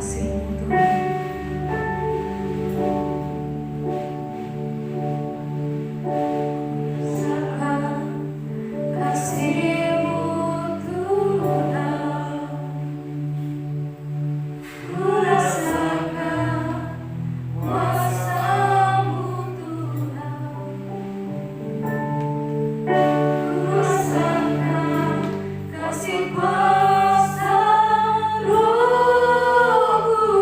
Kasih kuasa Roh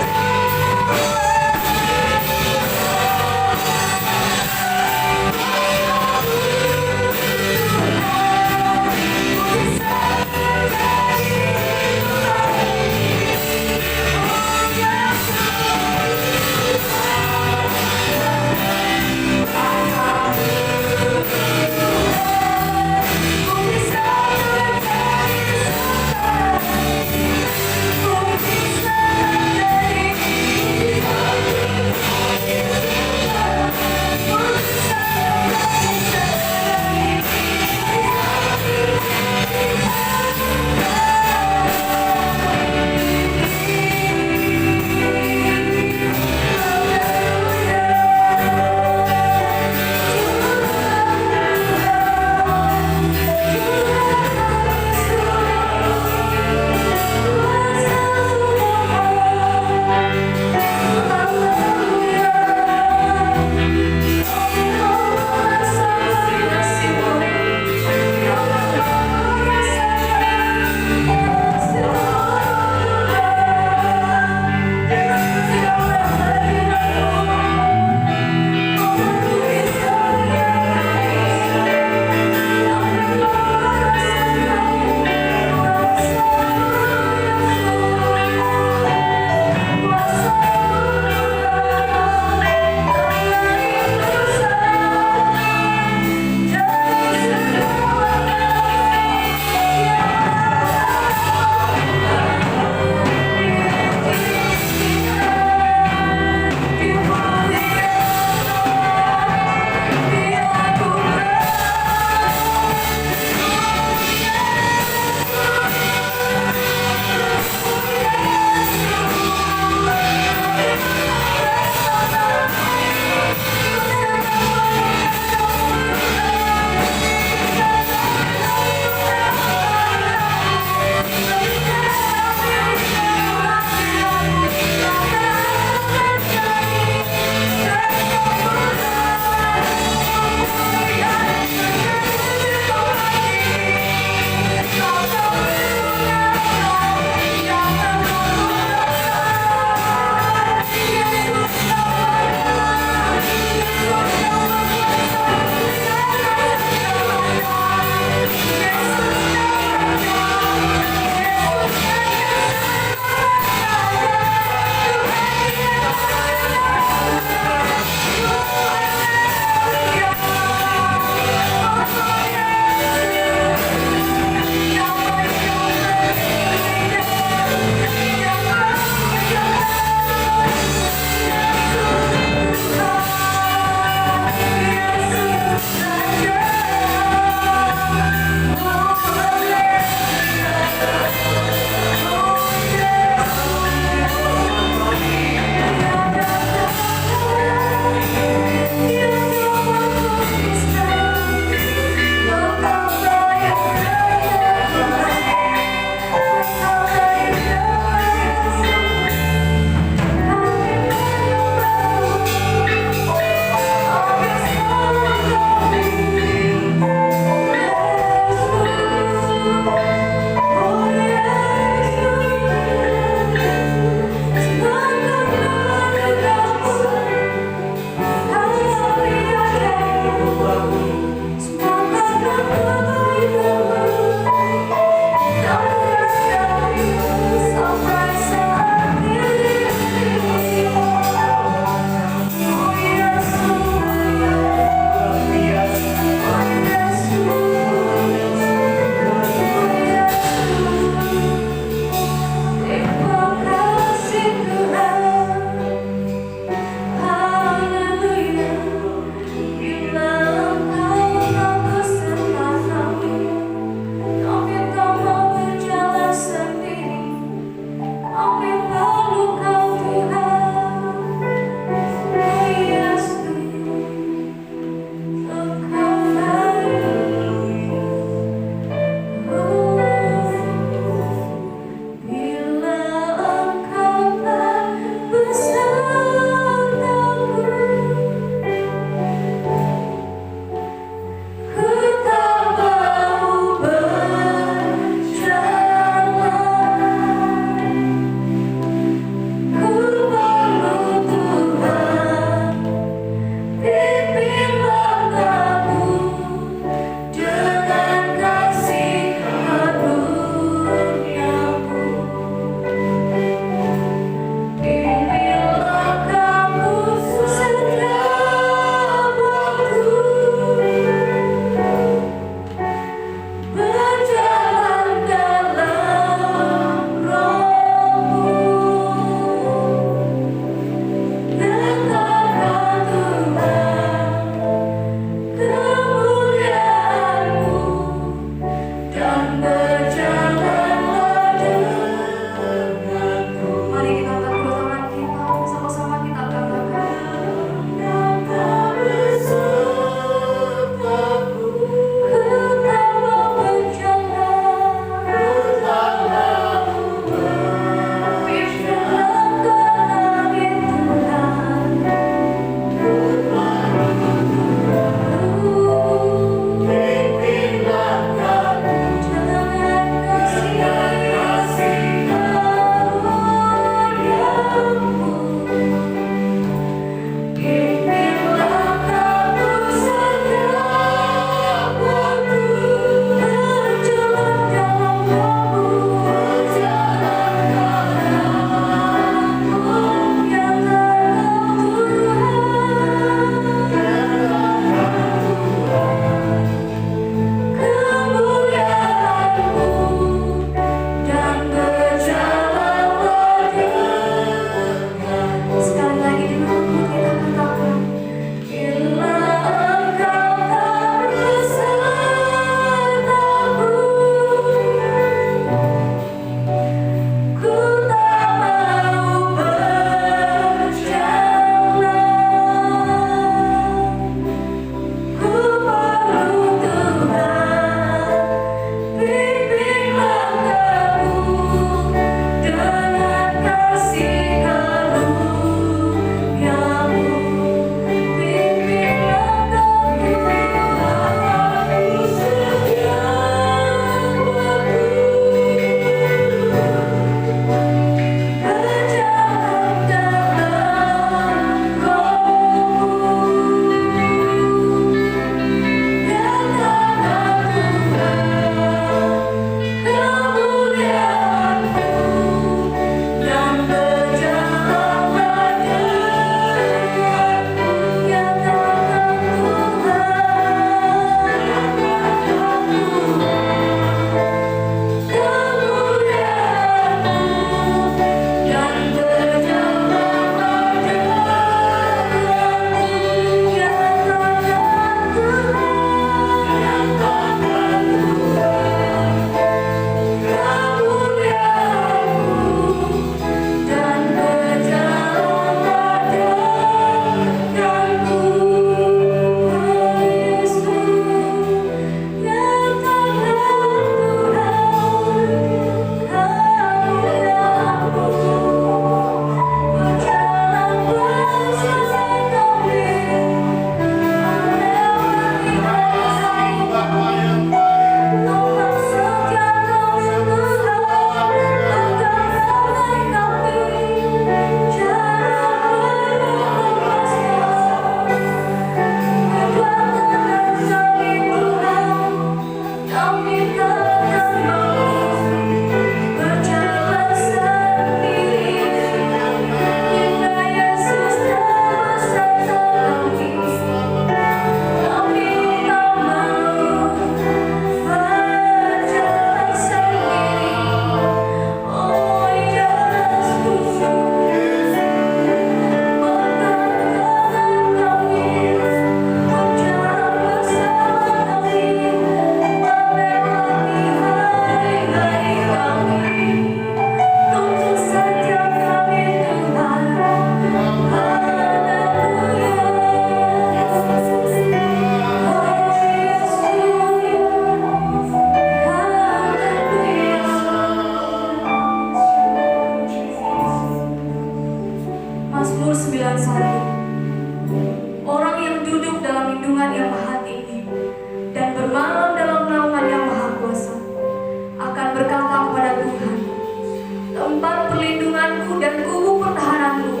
tempat perlindunganku dan kubu pertahananku,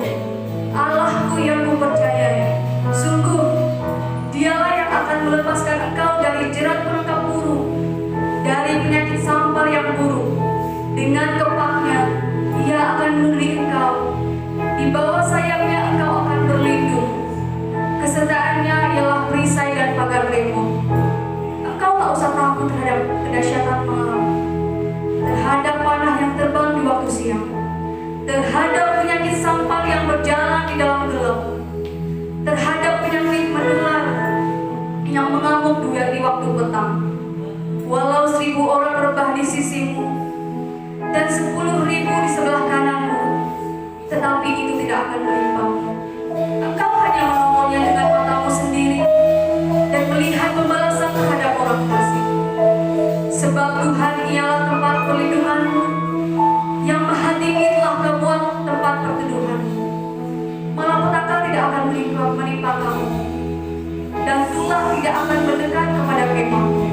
Allahku yang kupercayai. Sungguh, Dialah yang akan melepaskan engkau dari jerat penangkap burung, dari penyakit sampar yang buruk. Dengan kepaknya, Ia akan melindungi engkau. Di bawah sayapnya engkau akan berlindung. Kesertaannya ialah perisai dan pagar remon. Engkau tak usah takut terhadap kedahsyatan malam, terhadap panah yang terbang di waktu siang, terhadap penyakit sampar yang berjalan di dalam gelap, terhadap penyakit menular yang mengamuk di waktu petang. Walau 1000 orang rebah di sisimu dan 10.000 di sebelah kananmu, tetapi itu tidak akan menimpamu. Engkau hanya menontonnya dengan matamu sendiri dan melihat pembalasan terhadap orang fasik. Sebab Tuhan ialah tempat perlindunganmu, yang maha tinggi telah Kau buat tempat perteduhanmu. Malapetaka tidak akan menimpa kamu, dan tulah tidak akan mendekat kepada kemahmu.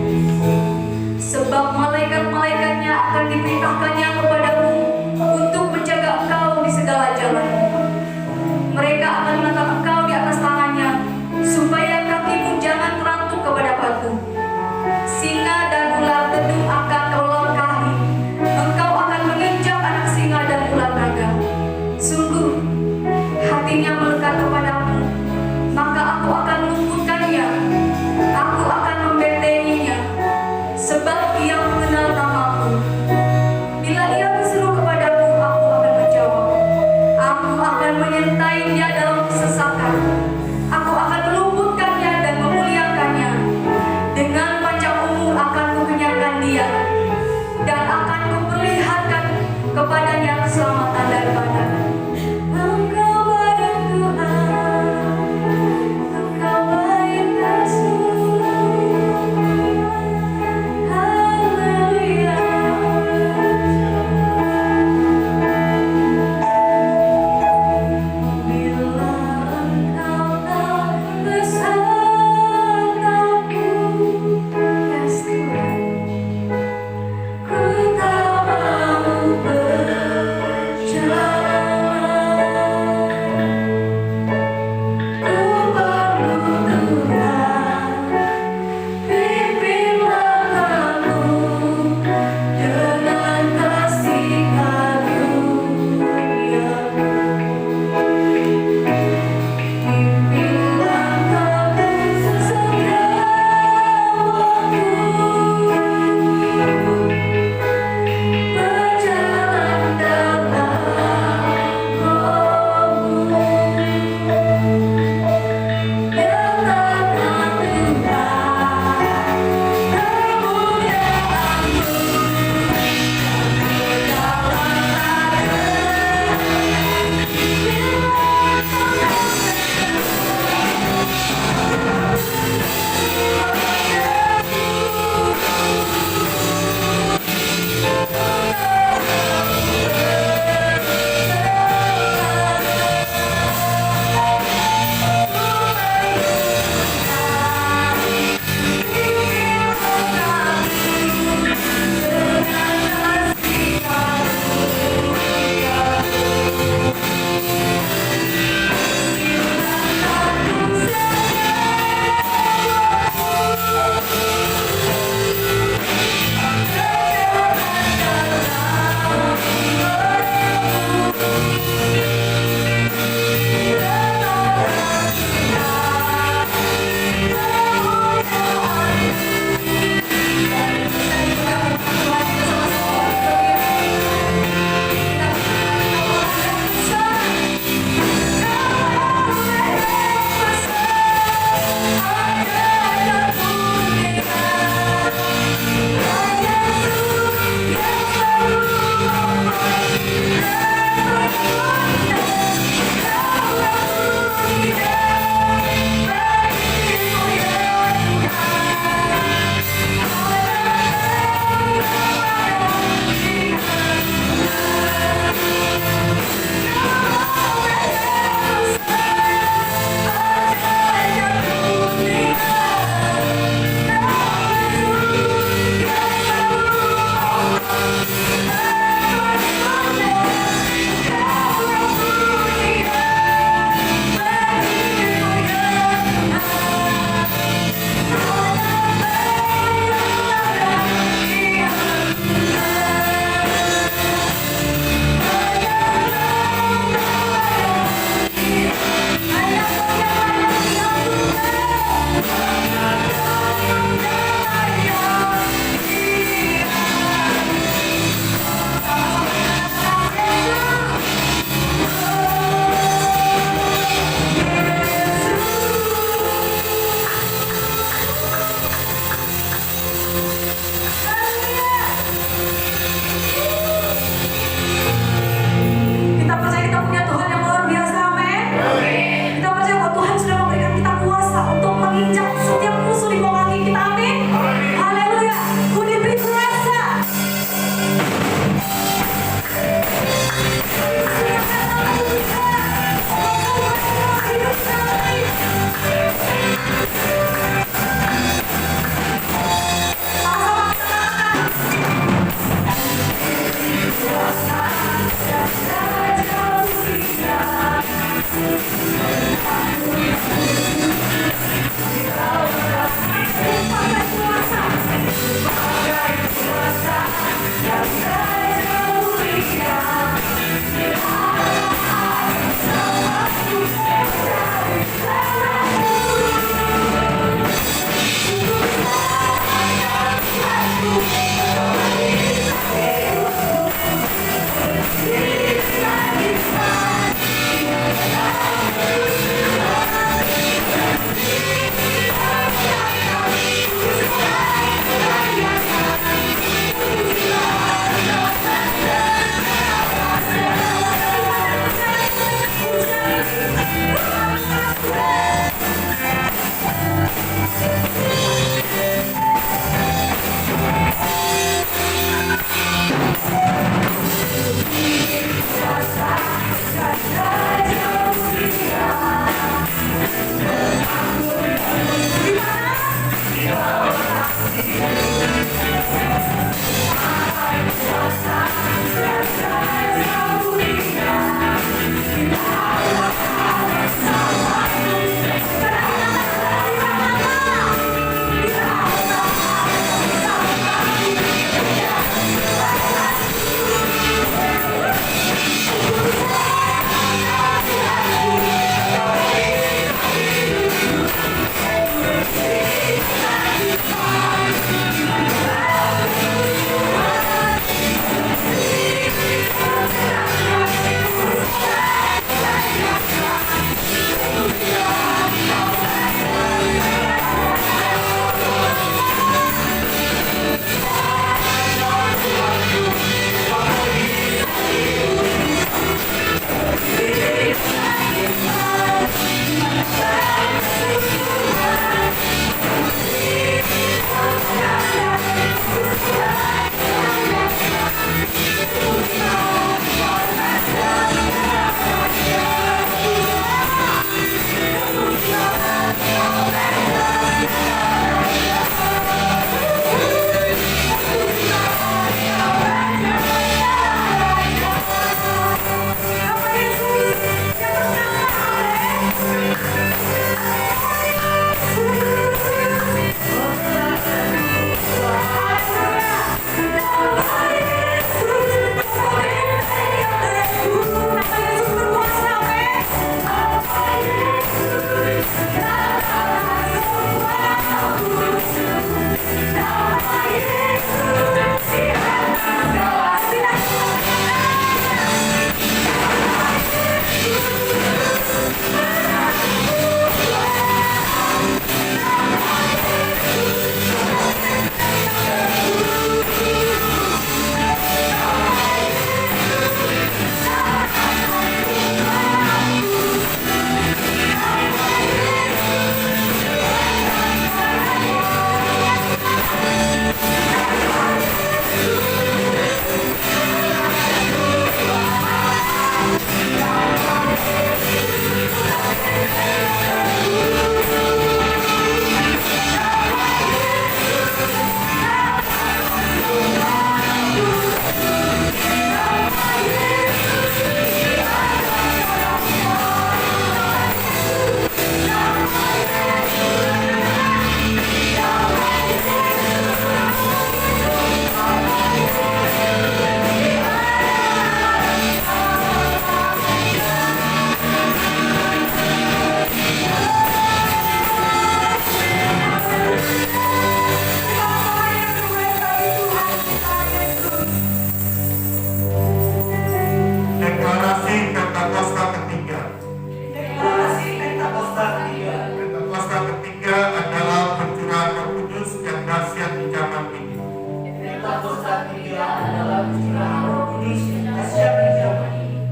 Sebab malaikat-malaikatnya akan diperintahkannya kepadamu untuk menjaga engkau di segala jalan. Mereka akan menatap engkau di atas tangannya, supaya kakimu jangan terantuk kepada batu. Singa dan ular tedung akan kau langkahi. Engkau akan menginjak anak singa dan ular naga. Sungguh, hatinya melekat kepadamu, maka aku akan meluputkannya. Aku akan membentenginya, sebab ia mengenal namaku. Bila ia berseru kepadaku, aku akan menjawab. Aku akan menyertai-Nya dalam kesesakan. Aku akan meluputkannya dan memuliakannya. Dengan panjang umur akan kukenyangkan dia, dan akan kuperlihatkan kepadanya keselamatan daripada. Engkau baik Tuhan, Engkau baik Yesus. Haleluya. Bila Engkau tak bersamaku, yes Tuhan, ku tak mau berjalan.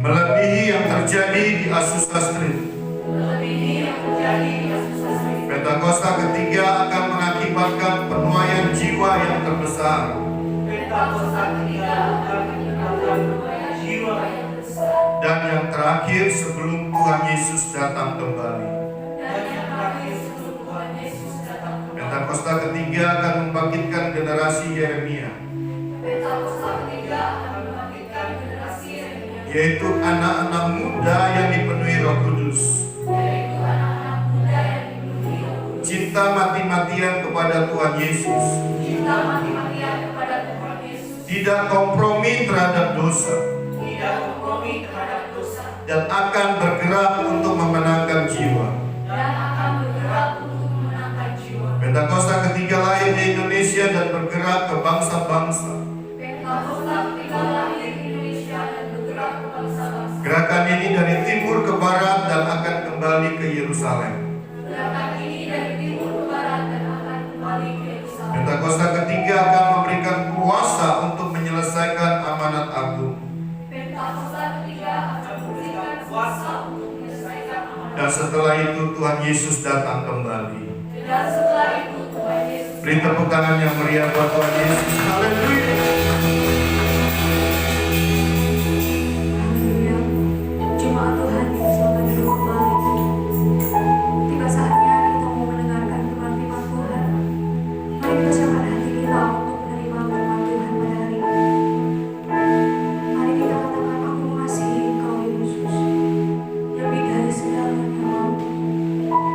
melebihi yang terjadi di Azusa Street. Pentakosta ketiga akan mengakibatkan penuaian jiwa yang terbesar. Dan yang terakhir sebelum Tuhan Yesus datang kembali. Pentakosta ketiga akan membangkitkan generasi Yeremia, yaitu anak-anak muda yang dipenuhi Roh Kudus, cinta mati-matian kepada Tuhan Yesus, tidak kompromi terhadap dosa, dan akan bergerak untuk memenangkan jiwa. Pentakosta ketiga lahir di Indonesia dan bergerak ke bangsa-bangsa. Gerakan ini dari timur ke barat dan akan kembali ke Yerusalem. Gerakan ini dari timur ke barat dan akan kembali ke Yerusalem. Pentakosta ketiga akan memberikan kuasa untuk menyelesaikan amanat agung. Pentakosta ketiga akan memberikan kuasa untuk menyelesaikan amanat. Dan setelah itu Tuhan Yesus datang kembali. Dan setelah itu Tuhan Yesus. Beri tepuk tangan yang meriah buat Tuhan Yesus. Haleluya. Haleluya. Jemaat Tuhan yang selamat datang kembali. Tiba saatnya kita mau mendengarkan firman Tuhan. Mari kita siapkan hati kita untuk menerima firman Tuhan pada hari ini. Mari kita katakan, aku mengasihi Engkau Yesus, yang lebih dari segalanya. Haleluya.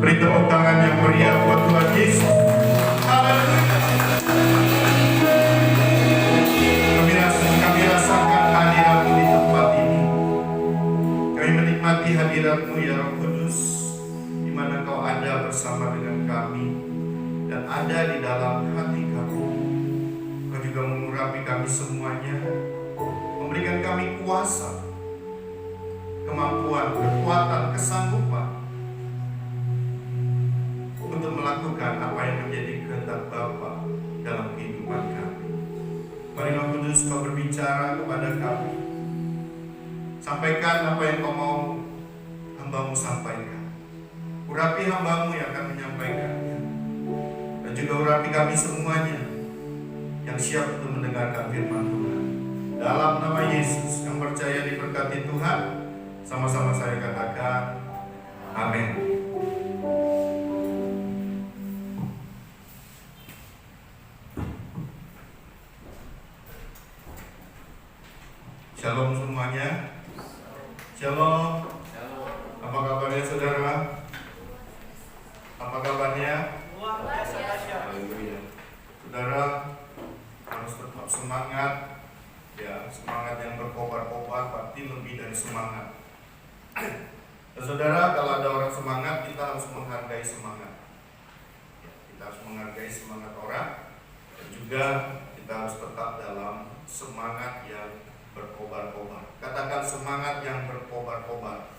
Beri tepuk tangan yang meriah buat Tuhan Yesus. Haleluya. Kami rasakan hadirat-Mu di tempat ini. Kami menikmati hadirat-Mu ya Roh Kudus, di mana Kau ada bersama dengan kami dan ada di dalam hati kami. Kau juga mengurapi kami semuanya, memberikan kami kuasa, kemampuan, kekuatan, kesanggupan untuk melakukan apa yang menjadi kehendak Bapa dalam kehidupan kami. Mari Roh Kudus Kau berbicara kepada kami. Sampaikan apa yang Kau mau hamba-Mu sampaikan. Urapi hamba-Mu yang akan menyampaikannya. Dan juga urapi kami semuanya yang siap untuk mendengarkan firman Tuhan. Dalam nama Yesus yang percaya diberkati Tuhan, sama-sama saya katakan amin. Shalom semuanya. Shalom. Apa kabarnya saudara? Apa kabarnya? Haleluya. Saudara harus tetap semangat. Ya, semangat yang berkobar-kobar pasti lebih dari semangat. Dan saudara, kalau ada orang semangat, kita harus menghargai semangat. Ya, kita harus menghargai semangat orang. Dan juga kita harus tetap dalam semangat yang berkobar-kobar. Katakan semangat yang berkobar-kobar.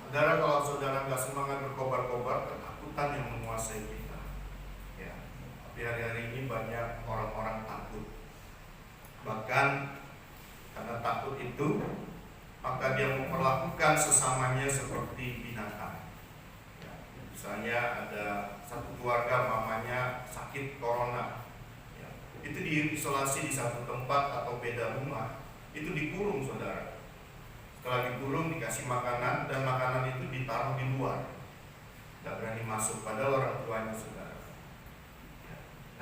Saudara, kalau saudara nggak semangat berkobar-kobar, ketakutan yang menguasai kita. Ya, tapi hari-hari ini banyak orang-orang takut. Bahkan karena takut itu, maka dia memperlakukan sesamanya seperti binatang. Ya, misalnya ada satu keluarga mamanya sakit corona. Itu diisolasi di satu tempat atau beda rumah, itu dikurung saudara. Setelah dikurung dikasih makanan, dan makanan itu ditaruh di luar, tidak berani masuk, padahal orang tuanya saudara.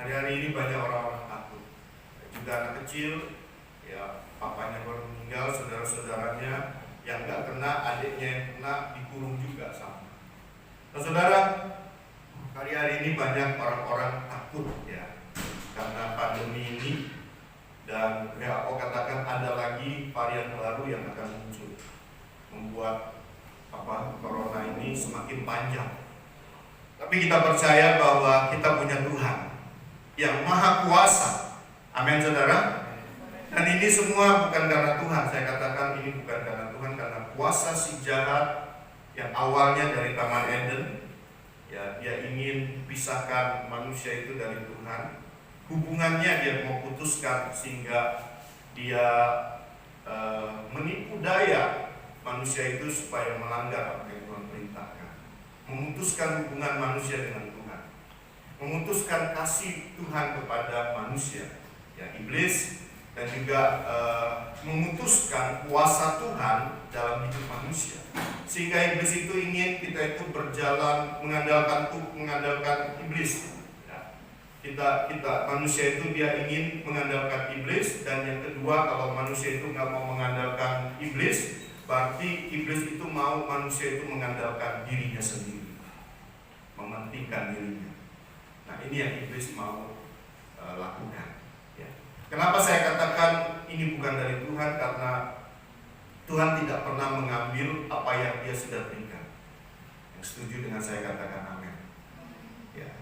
Hari-hari ini banyak orang-orang takut. Juga anak kecil, ya papanya baru meninggal, saudara-saudaranya yang nggak kena, adiknya yang kena, dikurung juga sama. Nah saudara, hari-hari ini banyak orang-orang takut ya, karena pandemi ini, dan WHO katakan ada lagi varian baru yang akan muncul, membuat corona ini semakin panjang. Tapi kita percaya bahwa kita punya Tuhan yang maha kuasa. Amin saudara. Dan ini semua bukan karena Tuhan. Saya katakan ini bukan karena Tuhan, karena kuasa si jahat yang awalnya dari Taman Eden, ya dia ingin pisahkan manusia itu dari Tuhan. Hubungannya dia mau putuskan sehingga dia menipu daya manusia itu supaya melanggar apa yang Tuhan perintahkan, memutuskan hubungan manusia dengan Tuhan, memutuskan kasih Tuhan kepada manusia, ya iblis, dan juga memutuskan kuasa Tuhan dalam hidup manusia, sehingga iblis itu ingin kita itu berjalan mengandalkan iblis. Kita manusia itu dia ingin mengandalkan iblis, dan yang kedua kalau manusia itu nggak mau mengandalkan iblis, berarti iblis itu mau manusia itu mengandalkan dirinya sendiri, mementingkan dirinya. Nah ini yang iblis mau lakukan. Ya. Kenapa saya katakan ini bukan dari Tuhan? Karena Tuhan tidak pernah mengambil apa yang Dia sudah berikan. Yang setuju dengan saya katakan amin. Ya.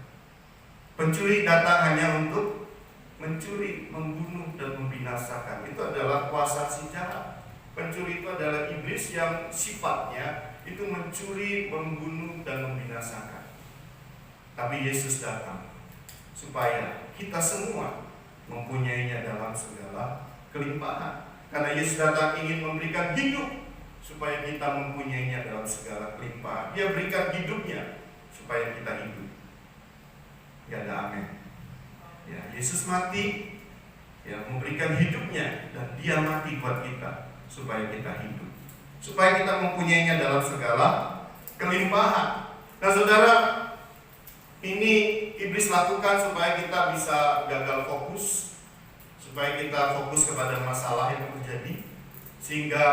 Pencuri datang hanya untuk mencuri, membunuh, dan membinasakan. Itu adalah kuasa si jahat. Pencuri itu adalah iblis yang sifatnya itu mencuri, membunuh, dan membinasakan. Tapi Yesus datang supaya kita semua mempunyainya dalam segala kelimpahan. Karena Yesus datang ingin memberikan hidup supaya kita mempunyainya dalam segala kelimpahan. Dia berikan hidupnya supaya kita hidup. Ya ada amin. Ya, Yesus mati, ya memberikan hidupnya, dan Dia mati buat kita supaya kita hidup, supaya kita mempunyainya dalam segala kelimpahan. Nah saudara, ini iblis lakukan supaya kita bisa gagal fokus, supaya kita fokus kepada masalah yang terjadi, sehingga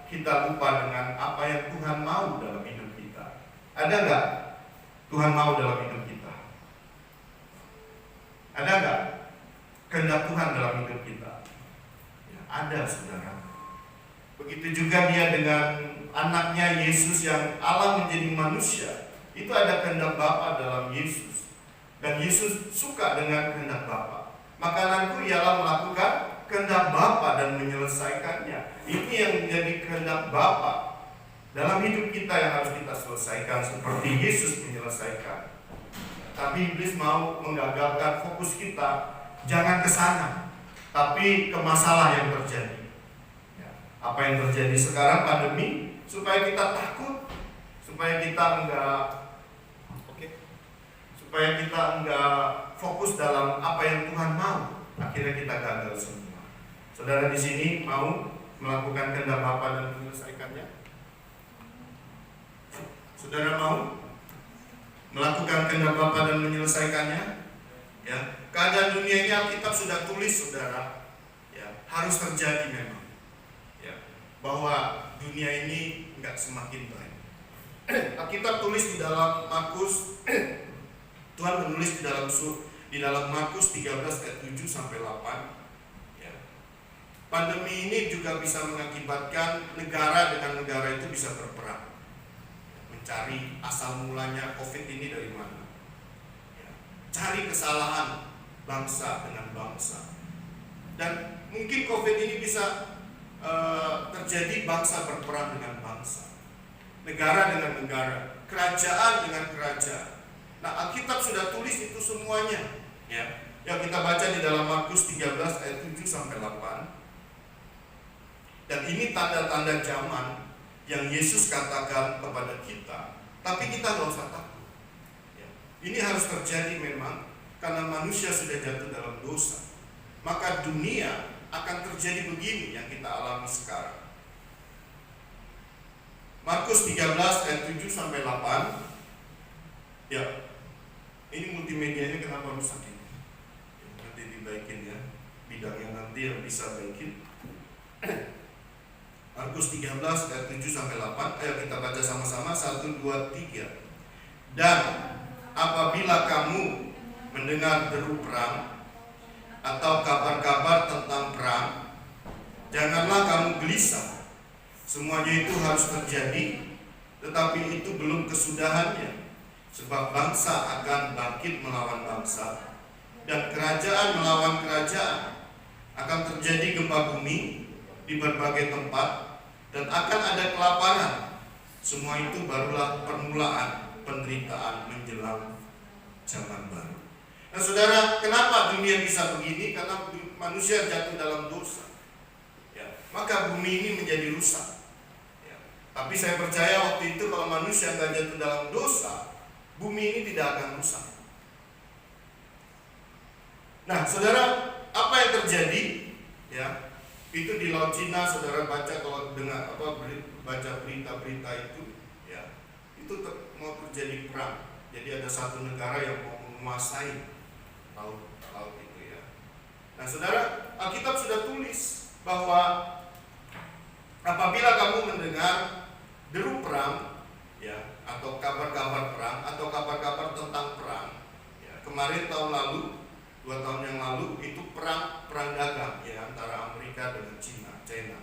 kita lupa dengan apa yang Tuhan mau dalam hidup kita. Ada nggak Tuhan mau dalam hidup kita? Ada nggak kehendak Tuhan dalam hidup kita? Ya, ada, saudara. Begitu juga dia dengan anaknya Yesus yang Allah menjadi manusia. Itu ada kehendak Bapa dalam Yesus. Dan Yesus suka dengan kehendak Bapa. Makananku ialah melakukan kehendak Bapa dan menyelesaikannya. Ini yang menjadi kehendak Bapa dalam hidup kita yang harus kita selesaikan seperti Yesus menyelesaikan. Tapi iblis mau menggagalkan fokus kita, jangan ke sana, tapi ke masalah yang terjadi. Ya, apa yang terjadi sekarang pandemi, supaya kita takut, supaya kita enggak fokus dalam apa yang Tuhan mau. Akhirnya kita gagal semua. Saudara di sini mau melakukan kehendak Bapa dan menyelesaikannya? Saudara mau melakukan kehendak Bapa dan menyelesaikannya? Ya, keadaan dunia ini Alkitab sudah tulis, saudara. Ya, harus terjadi memang. Ya, bahwa dunia ini enggak semakin baik. Alkitab tulis di dalam Markus Tuhan menulis di dalam Markus 13 ayat 7 sampai 8. Ya. Pandemi ini juga bisa mengakibatkan negara dengan negara itu bisa berperang. Mencari asal mulanya COVID ini dari mana. Ya. Cari kesalahan bangsa dengan bangsa. Dan mungkin COVID ini bisa terjadi bangsa berperang dengan bangsa, negara dengan negara, kerajaan dengan kerajaan. Nah, Alkitab sudah tulis itu semuanya, ya. Yang kita baca di dalam Markus 13 ayat 7 sampai 8. Dan ini tanda-tanda zaman yang Yesus katakan kepada kita. Tapi kita nggak usah takut. Ya. Ini harus terjadi memang karena manusia sudah jatuh dalam dosa. Maka dunia akan terjadi begini yang kita alami sekarang. Markus 13 ayat 7 sampai 8. Ya. Ini multimedianya kenapa rusak ini? Ya, nanti dibaikin ya. Bidangnya nanti yang bisa baikin. Markus 13 ayat 7 sampai 8. Ayo kita baca sama-sama 1 2 3. Dan apabila kamu mendengar deru perang atau kabar-kabar tentang perang, janganlah kamu gelisah. Semuanya itu harus terjadi, tetapi itu belum kesudahannya. Sebab bangsa akan bangkit melawan bangsa, dan kerajaan melawan kerajaan. Akan terjadi gempa bumi di berbagai tempat, dan akan ada kelaparan. Semua itu barulah permulaan penderitaan menjelang zaman baru. Nah, saudara, kenapa dunia bisa begini? Karena manusia jatuh dalam dosa. Ya, maka bumi ini menjadi rusak. Ya, tapi saya percaya waktu itu kalau manusia nggak jatuh dalam dosa, bumi ini tidak akan rusak. Nah, saudara, apa yang terjadi? Ya, itu di Laut Cina, saudara baca kalau dengar baca berita-berita itu, ya, itu mau terjadi perang. Jadi ada satu negara yang mau menguasai laut itu, ya. Nah, saudara, Alkitab sudah tulis bahwa apabila kamu mendengar deru perang, ya, atau kabar-kabar perang atau kabar-kabar tentang perang, ya, kemarin tahun lalu, 2 tahun yang lalu itu perang dagang, ya, antara Amerika dengan China.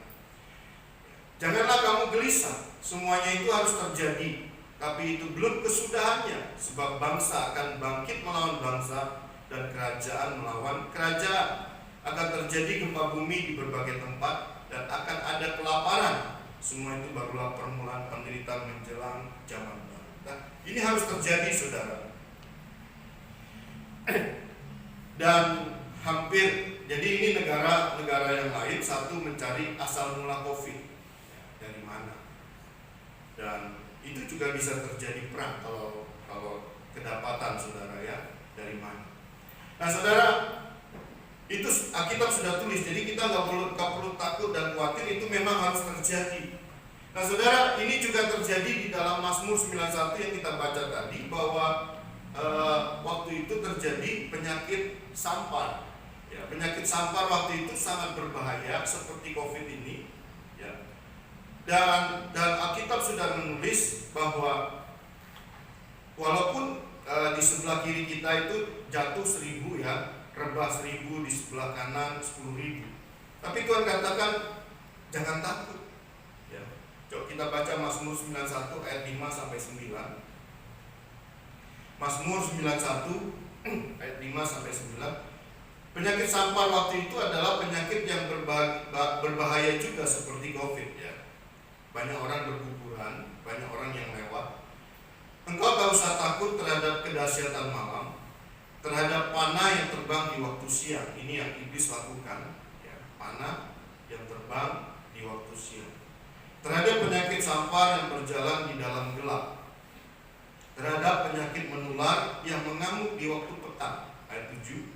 Janganlah kamu gelisah, semuanya itu harus terjadi, tapi itu belum kesudahannya, sebab bangsa akan bangkit melawan bangsa dan kerajaan melawan kerajaan. Akan terjadi gempa bumi di berbagai tempat dan akan ada kelaparan. Semua itu barulah permulaan penderitaan menjelang zaman baru. Nah, ini harus terjadi, saudara. Dan hampir, jadi ini negara-negara yang lain satu mencari asal mula COVID, ya, dari mana. Dan itu juga bisa terjadi perang kalau kedapatan, saudara, ya, dari mana. Nah, saudara, itu Alkitab sudah tulis, jadi kita nggak perlu takut dan khawatir, itu memang harus terjadi. Nah, saudara, ini juga terjadi di dalam Mazmur 91 yang kita baca tadi, bahwa waktu itu terjadi penyakit sampar. Ya, penyakit sampar waktu itu sangat berbahaya seperti COVID ini. Ya. Dan Alkitab sudah menulis bahwa Walaupun di sebelah kiri kita itu jatuh 1000 ya, rebah 1000, di sebelah kanan 10.000. Tapi Tuhan katakan jangan takut. Ya. Coba kita baca Mazmur 91 ayat 5 sampai 9. Mazmur 91 ayat 5 sampai 9. Penyakit sampar waktu itu adalah penyakit yang berbahaya juga seperti COVID ya. Banyak orang berkuburan, banyak orang yang lewat. Engkau tak usah takut terhadap kedahsyatan malam, terhadap panah yang terbang di waktu siang. Ini yang iblis lakukan ya, panah yang terbang di waktu siang. Terhadap penyakit sampar yang berjalan di dalam gelap, terhadap penyakit menular yang mengamuk di waktu petang. Ayat 7.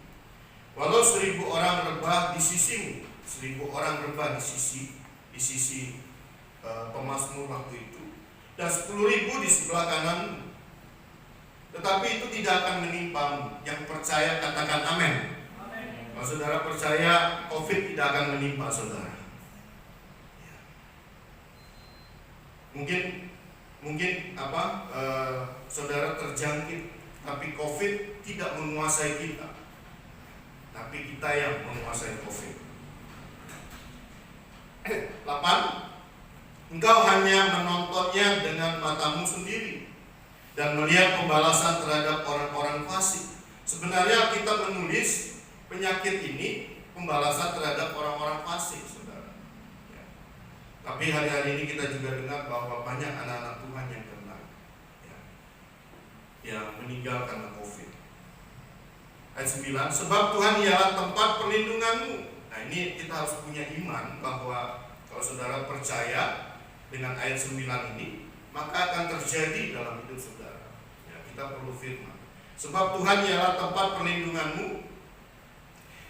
Walau 1000 orang rebah di sisimu, 1000 orang rebah di sisi pemazmur waktu itu, dan 10.000 di sebelah kananmu, tetapi itu tidak akan menimpamu. Yang percaya katakan amin. Kalau saudara percaya, COVID tidak akan menimpa saudara. Mungkin saudara terjangkit, tapi COVID tidak menguasai kita. Tapi kita yang menguasai COVID. 8. Engkau hanya menontonnya dengan matamu sendiri dan melihat pembalasan terhadap orang-orang fasik. Sebenarnya kita menulis penyakit ini pembalasan terhadap orang-orang fasik, saudara. Ya. Tapi hari-hari ini kita juga dengar bahwa banyak anak-anak Tuhan yang kena, ya, yang meninggal karena COVID. Ayat 9, sebab Tuhan ialah tempat perlindunganmu. Nah, ini kita harus punya iman bahwa kalau saudara percaya dengan ayat 9 ini, maka akan terjadi dalam hidup saudara. Ya, kita perlu firman. Sebab Tuhan ialah tempat perlindunganmu,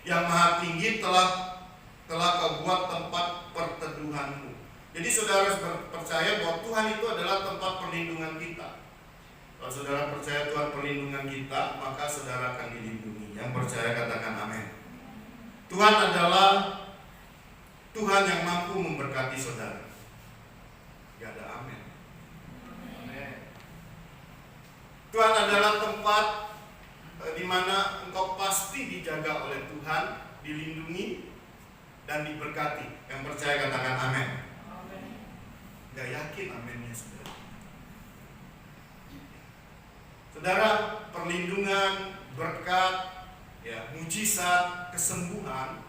yang maha tinggi telah kau buat tempat perteduhanmu. Jadi saudara percaya bahwa Tuhan itu adalah tempat perlindungan kita. Kalau saudara percaya Tuhan perlindungan kita, maka saudara akan dilindungi. Yang percaya katakan amin. Tuhan adalah Tuhan yang mampu memberkati saudara. Gak ada amin. Tuhan adalah tempat di mana engkau pasti dijaga oleh Tuhan, dilindungi dan diberkati. Yang percaya katakan amin. Gak yakin aminnya saudara. Saudara, perlindungan, berkat, ya, mujizat, kesembuhan,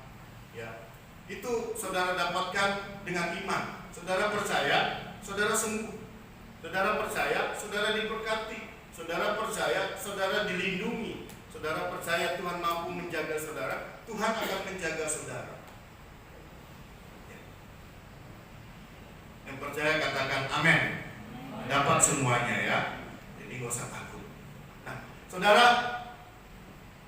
ya, itu saudara dapatkan dengan iman. Saudara percaya, saudara sembuh. Saudara percaya, saudara diberkati. Saudara percaya, saudara dilindungi. Saudara percaya Tuhan mampu menjaga saudara, Tuhan akan menjaga saudara. Ya. Yang percaya katakan amin. Dapat semuanya ya. Jadi gak usah takut. Saudara,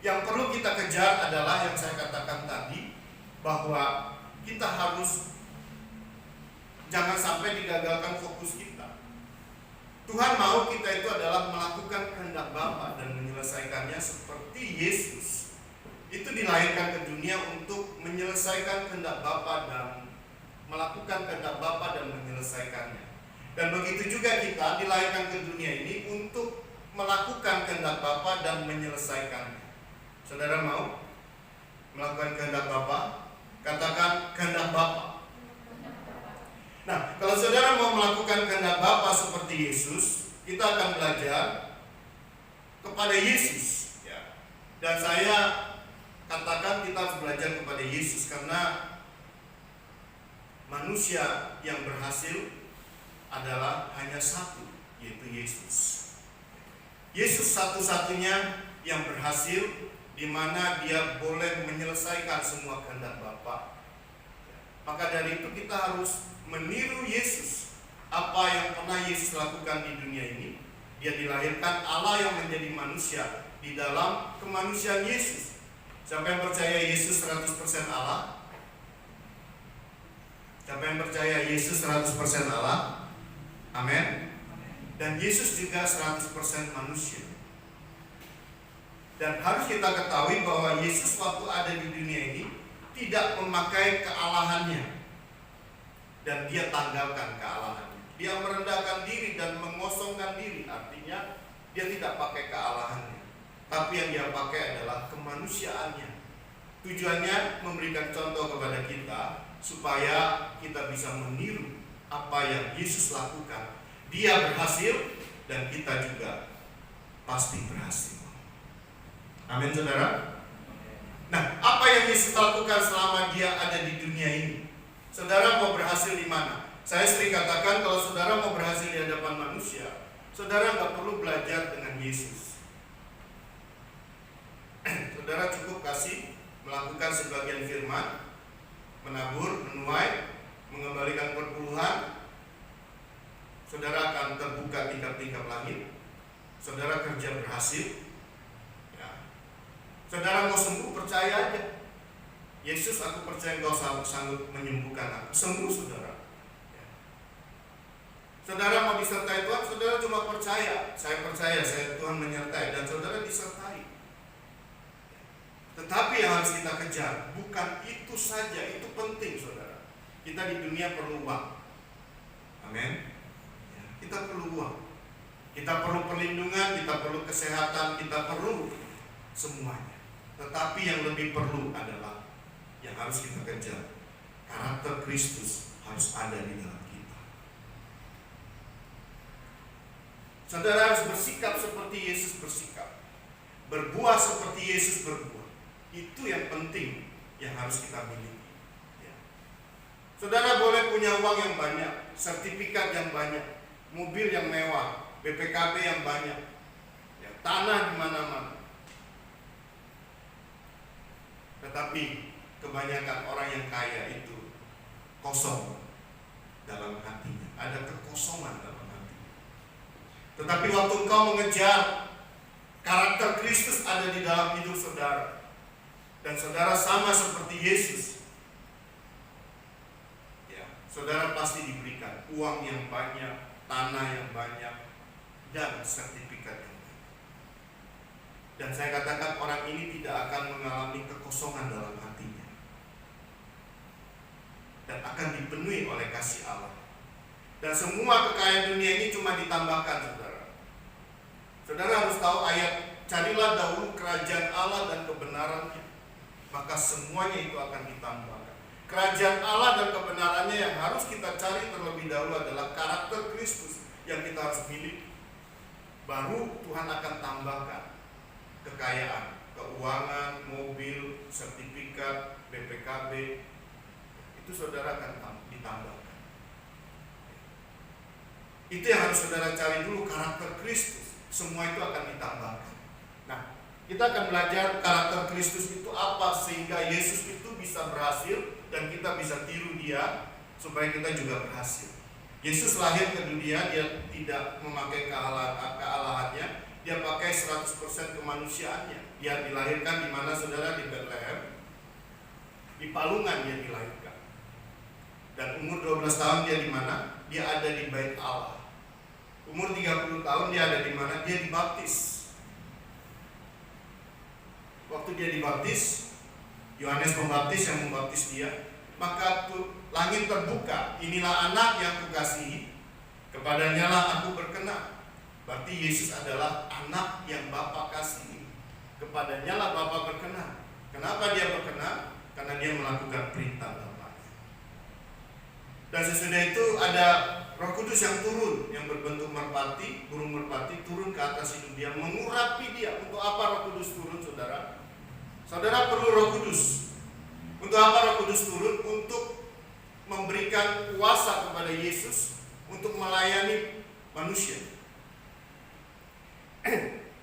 yang perlu kita kejar adalah yang saya katakan tadi, bahwa kita harus jangan sampai digagalkan fokus kita. Tuhan mau kita itu adalah melakukan kehendak Bapa dan menyelesaikannya seperti Yesus. Itu dilahirkan ke dunia untuk menyelesaikan kehendak Bapa dan melakukan kehendak Bapa dan menyelesaikannya. Dan begitu juga kita dilahirkan ke dunia ini untuk melakukan kehendak Bapa dan menyelesaikannya. Saudara mau melakukan kehendak Bapa? Katakan kehendak Bapa. Nah, kalau saudara mau melakukan kehendak Bapa seperti Yesus, kita akan belajar kepada Yesus. Ya. Dan saya katakan kita harus belajar kepada Yesus karena manusia yang berhasil adalah hanya satu, yaitu Yesus. Yesus satu-satunya yang berhasil, di mana dia boleh menyelesaikan semua kehendak Bapa. Maka dari itu kita harus meniru Yesus. Apa yang pernah Yesus lakukan di dunia ini, dia dilahirkan Allah yang menjadi manusia di dalam kemanusiaan Yesus. Siapa yang percaya Yesus 100% Allah? Siapa yang percaya Yesus 100% Allah? Amin. Dan Yesus juga 100% manusia. Dan harus kita ketahui bahwa Yesus waktu ada di dunia ini tidak memakai kealahannya, dan dia tanggalkan kealahannya. Dia merendahkan diri dan mengosongkan diri. Artinya Dia tidak pakai kealahannya, tapi yang dia pakai adalah kemanusiaannya. Tujuannya memberikan contoh kepada kita supaya kita bisa meniru apa yang Yesus lakukan. Dia berhasil dan kita juga pasti berhasil. Amin, saudara. Nah, apa yang Yesus lakukan selama dia ada di dunia ini? Saudara mau berhasil di mana? Saya sering katakan kalau saudara mau berhasil di hadapan manusia, saudara nggak perlu belajar dengan Yesus. Saudara cukup kasih melakukan sebagian firman, menabur, menuai, mengembalikan perpuluhan. Saudara akan terbuka tingkap-tingkap langit. Saudara kerja berhasil. Ya. Saudara mau sembuh, percaya aja. Yesus, aku percaya Engkau sanggup menyembuhkan aku. Sembuh, saudara. Saudara mau disertai Tuhan, saudara cuma percaya. Saya percaya, Tuhan menyertai, dan saudara disertai. Tetapi yang harus kita kejar bukan itu saja, itu penting, saudara. Kita di dunia perlu uang. Amin. Kita perlu uang. Kita perlu perlindungan, kita perlu kesehatan, kita perlu semuanya. Tetapi yang lebih perlu adalah yang harus kita kejar, karakter Kristus harus ada di dalam kita. Saudara harus bersikap seperti Yesus bersikap, berbuah seperti Yesus berbuah. Itu yang penting yang harus kita miliki. Ya. Saudara boleh punya uang yang banyak, sertifikat yang banyak, mobil yang mewah, BPKB yang banyak, ya, tanah di mana-mana. Tetapi kebanyakan orang yang kaya itu kosong dalam hatinya, ada kekosongan dalam hati. Tetapi waktu engkau mengejar karakter Kristus ada di dalam hidup saudara, dan saudara sama seperti Yesus, ya, saudara pasti diberikan uang yang banyak, tanah yang banyak, dan sertifikat yang banyak. Dan saya katakan orang ini tidak akan mengalami kekosongan dalam hatinya, dan akan dipenuhi oleh kasih Allah. Dan semua kekayaan dunia ini cuma ditambahkan, saudara. Saudara harus tahu ayat, carilah dahulu kerajaan Allah dan kebenarannya, maka semuanya itu akan ditambahkan. Kerajaan Allah dan kebenarannya yang harus kita cari terlebih dahulu adalah karakter Kristus yang kita harus miliki. Baru Tuhan akan tambahkan kekayaan, keuangan, mobil, sertifikat, BPKB. Itu saudara akan ditambahkan. Itu yang harus saudara cari dulu, karakter Kristus. Semua itu akan ditambahkan. Nah, kita akan belajar karakter Kristus itu apa, sehingga Yesus itu bisa berhasil dan kita bisa tiru dia supaya kita juga berhasil. Yesus lahir ke dunia, dia tidak memakai kealahannya, dia pakai 100% kemanusiaannya. Dia dilahirkan di mana, saudara? Di Bethlehem. Di palungan dia dilahirkan. Dan umur 12 tahun dia di mana? Dia ada di Bait Allah. Umur 30 tahun dia ada di mana? Dia dibaptis. Waktu dia dibaptis, Yohanes Pembaptis yang membaptis dia, maka langit terbuka. Inilah anak yang kukasihi, kepadanya lah aku berkenan. Berarti Yesus adalah anak yang Bapa kasihi, kepadanya lah Bapa berkenan. Kenapa dia berkenan? Karena dia melakukan perintah Bapaknya. Dan sesudah itu ada Roh Kudus yang turun, yang berbentuk merpati, burung merpati turun ke atas hidup dia, mengurapi dia. Untuk apa Roh Kudus turun, saudara? Saudara perlu Roh Kudus. Untuk apa Roh Kudus turun? Untuk memberikan kuasa kepada Yesus untuk melayani manusia.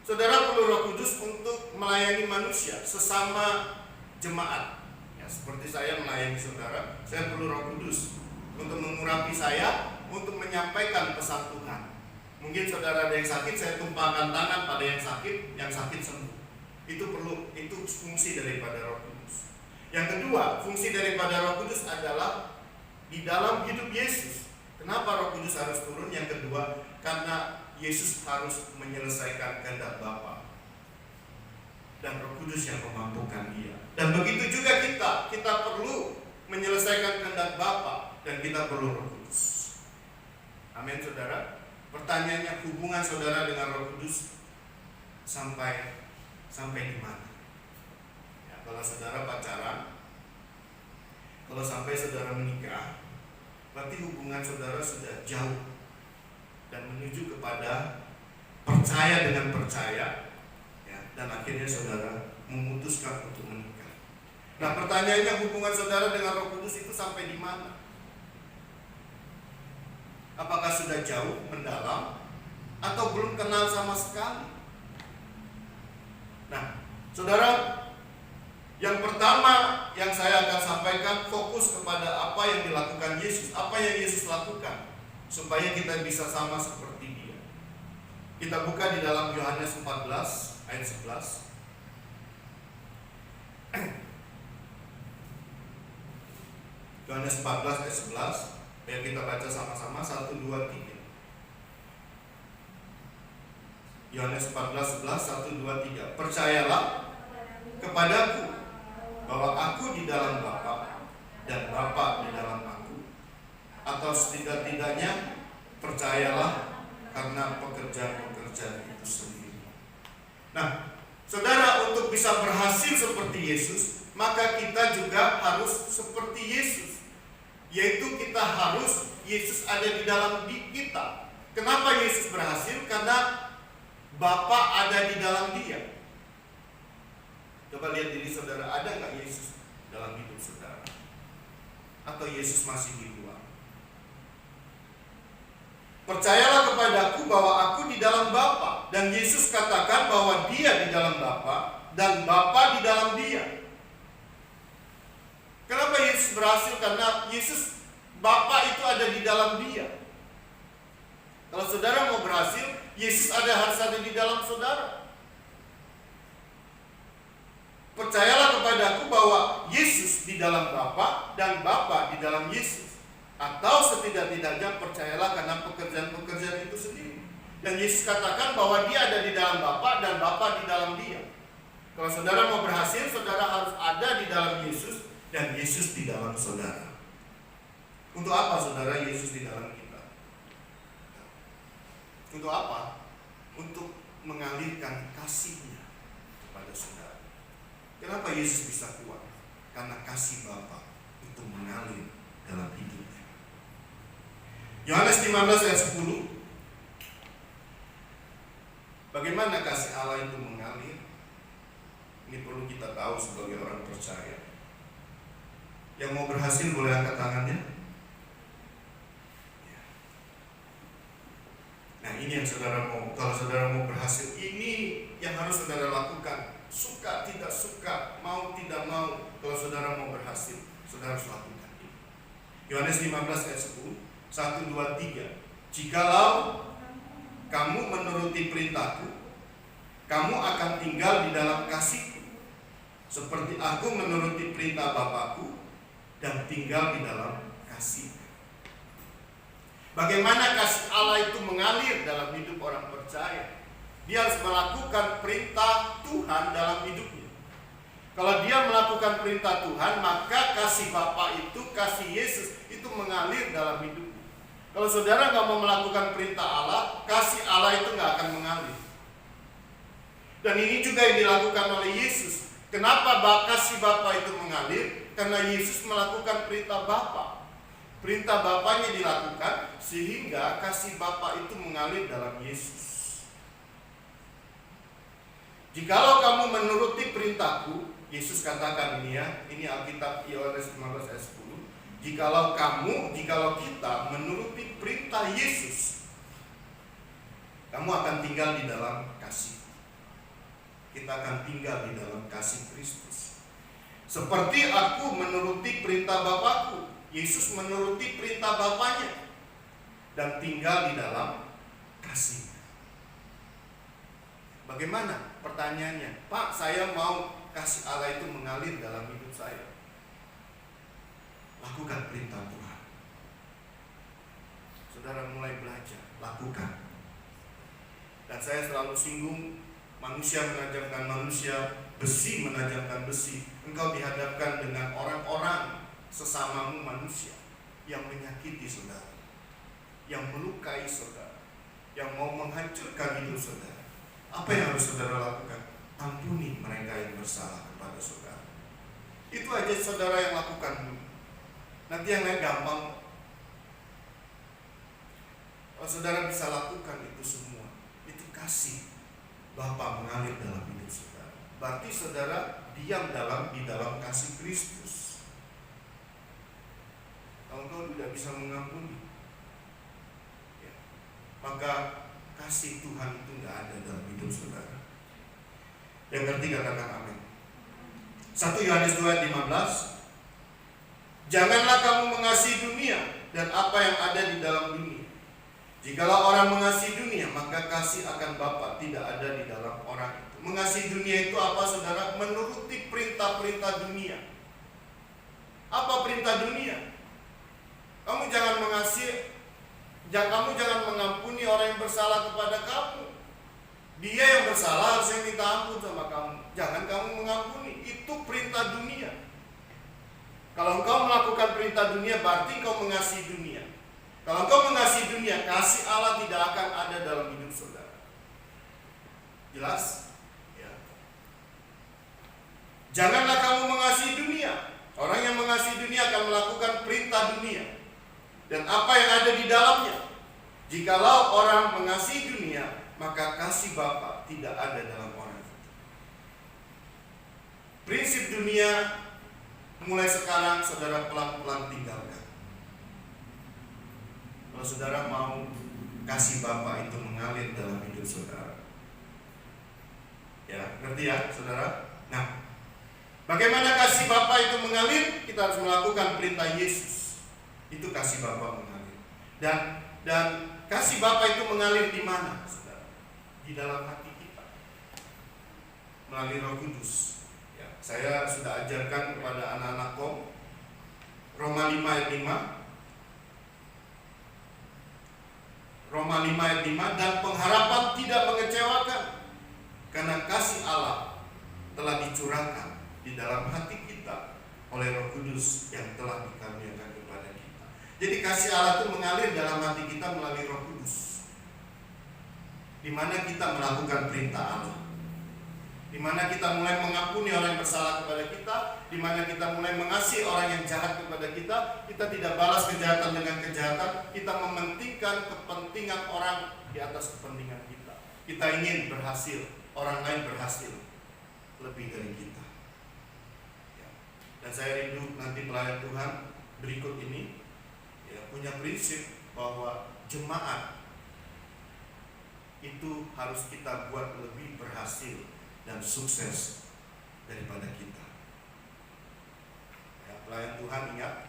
Saudara perlu Roh Kudus untuk melayani manusia, sesama jemaat. Ya, seperti saya melayani saudara, saya perlu Roh Kudus untuk mengurapi saya, untuk menyampaikan pesan Tuhan. Mungkin saudara ada yang sakit, saya tumpahkan tangan pada yang sakit sembuh. Itu perlu, itu fungsi daripada Roh Kudus. Yang kedua, fungsi daripada Roh Kudus adalah di dalam hidup Yesus. Kenapa Roh Kudus harus turun? Yang kedua, karena Yesus harus menyelesaikan kehendak Bapa, dan Roh Kudus yang memampukan dia. Dan begitu juga kita perlu menyelesaikan kehendak Bapa, dan kita perlu Roh Kudus. Amin, saudara. Pertanyaannya, hubungan saudara dengan Roh Kudus sampai di mana? Ya, kalau saudara pacaran, kalau sampai saudara menikah, berarti hubungan saudara sudah jauh dan menuju kepada percaya dengan percaya, ya, dan akhirnya saudara memutuskan untuk menikah. Nah, pertanyaannya, hubungan saudara dengan Roh Kudus itu sampai di mana? Apakah sudah jauh, mendalam, atau belum kenal sama sekali? Nah, saudara, yang pertama yang saya akan sampaikan, fokus kepada apa yang dilakukan Yesus, apa yang Yesus lakukan, supaya kita bisa sama seperti Dia. Kita buka di dalam Yohanes 14 ayat 11. Yohanes 14 ayat 11. Ayo kita baca sama-sama, 1, 2, 3. Yohanes 14, 11, 1, 2, 3. Percayalah kepadaku bahwa aku di dalam Bapa dan Bapa di dalam aku. Atau setidak-tidaknya percayalah karena pekerjaan-pekerjaan itu sendiri. Nah, saudara, untuk bisa berhasil seperti Yesus, maka kita juga harus seperti Yesus. Yaitu kita harus, Yesus ada di dalam kita. Kenapa Yesus berhasil? Karena Bapa ada di dalam Dia. Coba lihat diri saudara, ada nggak Yesus dalam hidup saudara? Atau Yesus masih di luar? Percayalah kepadaku bahwa aku di dalam Bapa. Dan Yesus katakan bahwa Dia di dalam Bapa dan Bapa di dalam Dia. Kenapa Yesus berhasil? Karena Yesus, Bapa itu ada di dalam Dia. Kalau saudara mau berhasil, Yesus harus ada di dalam saudara. Percayalah kepadaku bahwa Yesus di dalam Bapa dan Bapa di dalam Yesus. Atau setidak-tidaknya percayalah karena pekerjaan-pekerjaan itu sendiri. Dan Yesus katakan bahwa Dia ada di dalam Bapa dan Bapa di dalam Dia. Kalau saudara mau berhasil, saudara harus ada di dalam Yesus dan Yesus di dalam saudara. Untuk apa saudara Yesus di dalam kita? Untuk apa? Untuk mengalirkan kasih-Nya kepada saudara. Kenapa Yesus bisa kuat? Karena kasih Bapa itu mengalir dalam hidupnya. Yohanes 15 ayat 10. Bagaimana kasih Allah itu mengalir? Ini perlu kita tahu sebagai orang percaya. Yang mau berhasil boleh angkat tangannya. Nah, ini yang saudara mau. Kalau saudara mau berhasil, ini yang harus saudara lakukan. Suka tidak suka, mau tidak mau. Kalau saudara mau berhasil, saudara harus lakukan ini. Yohanes 15 ayat 10, 1, 2, 3. Jikalau kamu menuruti perintahku, kamu akan tinggal di dalam kasihku, seperti aku menuruti perintah Bapakku dan tinggal di dalam kasih. Bagaimana kasih Allah itu mengalir dalam hidup orang percaya? Dia harus melakukan perintah Tuhan dalam hidupnya. Kalau dia melakukan perintah Tuhan, maka kasih Bapa itu, kasih Yesus itu mengalir dalam hidupnya. Kalau saudara nggak mau melakukan perintah Allah, kasih Allah itu nggak akan mengalir. Dan ini juga yang dilakukan oleh Yesus. Kenapa kasih Bapa itu mengalir? Karena Yesus melakukan perintah Bapa. Perintah Bapanya dilakukan sehingga kasih Bapa itu mengalir dalam Yesus. Jikalau kamu menuruti perintahku, Yesus katakan ini ya, ini Alkitab Yohanes 15 ayat 10. Jikalau kita menuruti perintah Yesus, kamu akan tinggal di dalam kasih. Kita akan tinggal di dalam kasih Kristus. Seperti aku menuruti perintah Bapakku, Yesus menuruti perintah Bapanya dan tinggal di dalam kasih. Bagaimana? Pertanyaannya, Pak, saya mau kasih Allah itu mengalir dalam hidup saya. Lakukan perintah Tuhan. Saudara mulai belajar, lakukan. Dan saya selalu singgung, manusia menajamkan manusia, besi menajamkan besi. Engkau dihadapkan dengan orang-orang sesamamu manusia yang menyakiti saudara, yang melukai saudara, yang mau menghancurkan hidup saudara, apa yang harus saudara lakukan? Ampuni mereka yang bersalah kepada saudara. Itu aja saudara yang lakukan dulu. Nanti yang lain gampang. Kalau saudara bisa lakukan itu semua, itu kasih Bapa mengalir dalam hidup saudara. Berarti saudara diam di dalam kasih Kristus. Kalau engkau tidak bisa mengampuni, ya, maka kasih Tuhan itu tidak ada dalam hidup saudara. Yang ngerti katakan amin. 1 Yohanes 2:15. Janganlah kamu mengasihi dunia dan apa yang ada di dalam dunia. Jikalau orang mengasihi dunia, maka kasih akan Bapa tidak ada di dalam orang itu. Mengasihi dunia itu apa saudara? Menuruti perintah-perintah dunia. Apa perintah dunia? Kamu jangan mengampuni orang yang bersalah kepada kamu. Dia yang bersalah harusnya minta ampun sama kamu. Jangan kamu mengampuni. Itu perintah dunia. Kalau engkau melakukan perintah dunia, berarti engkau mengasihi dunia. Kalau engkau mengasihi dunia, kasih Allah tidak akan ada dalam hidup saudara. Jelas? Ya. Janganlah kamu mengasihi dunia. Orang yang mengasihi dunia akan melakukan perintah dunia dan apa yang ada di dalamnya. Jikalau orang mengasihi dunia, maka kasih Bapa tidak ada dalam orang itu. Prinsip dunia mulai sekarang saudara pelan-pelan tinggalkan. Kalau saudara mau kasih Bapa itu mengalir dalam hidup saudara. Ya, ngerti ya saudara? Nah, bagaimana kasih Bapa itu mengalir? Kita harus melakukan perintah Yesus. Itu kasih Bapa mengalir. Dan kasih Bapa itu mengalir di mana? Di dalam hati kita melalui Roh Kudus. Ya, saya sudah ajarkan kepada anak-anak kom Roma 5 ayat 5. Roma 5 ayat 5, dan pengharapan tidak mengecewakan karena kasih Allah telah dicurahkan di dalam hati kita oleh Roh Kudus yang telah dikaruniakan kepada kita. Jadi kasih Allah itu mengalir dalam hati kita melalui Roh Kudus, di mana kita melakukan perintah Allah, di mana kita mulai mengampuni orang yang bersalah kepada kita, di mana kita mulai mengasihi orang yang jahat kepada kita. Kita tidak balas kejahatan dengan kejahatan, kita mementingkan kepentingan orang di atas kepentingan kita. Kita ingin berhasil, orang lain berhasil lebih dari kita. Ya. Dan saya rindu nanti pelayan Tuhan berikut ini ya, punya prinsip bahwa jemaat itu harus kita buat lebih berhasil dan sukses daripada kita. Ya, pelayan Tuhan ingat,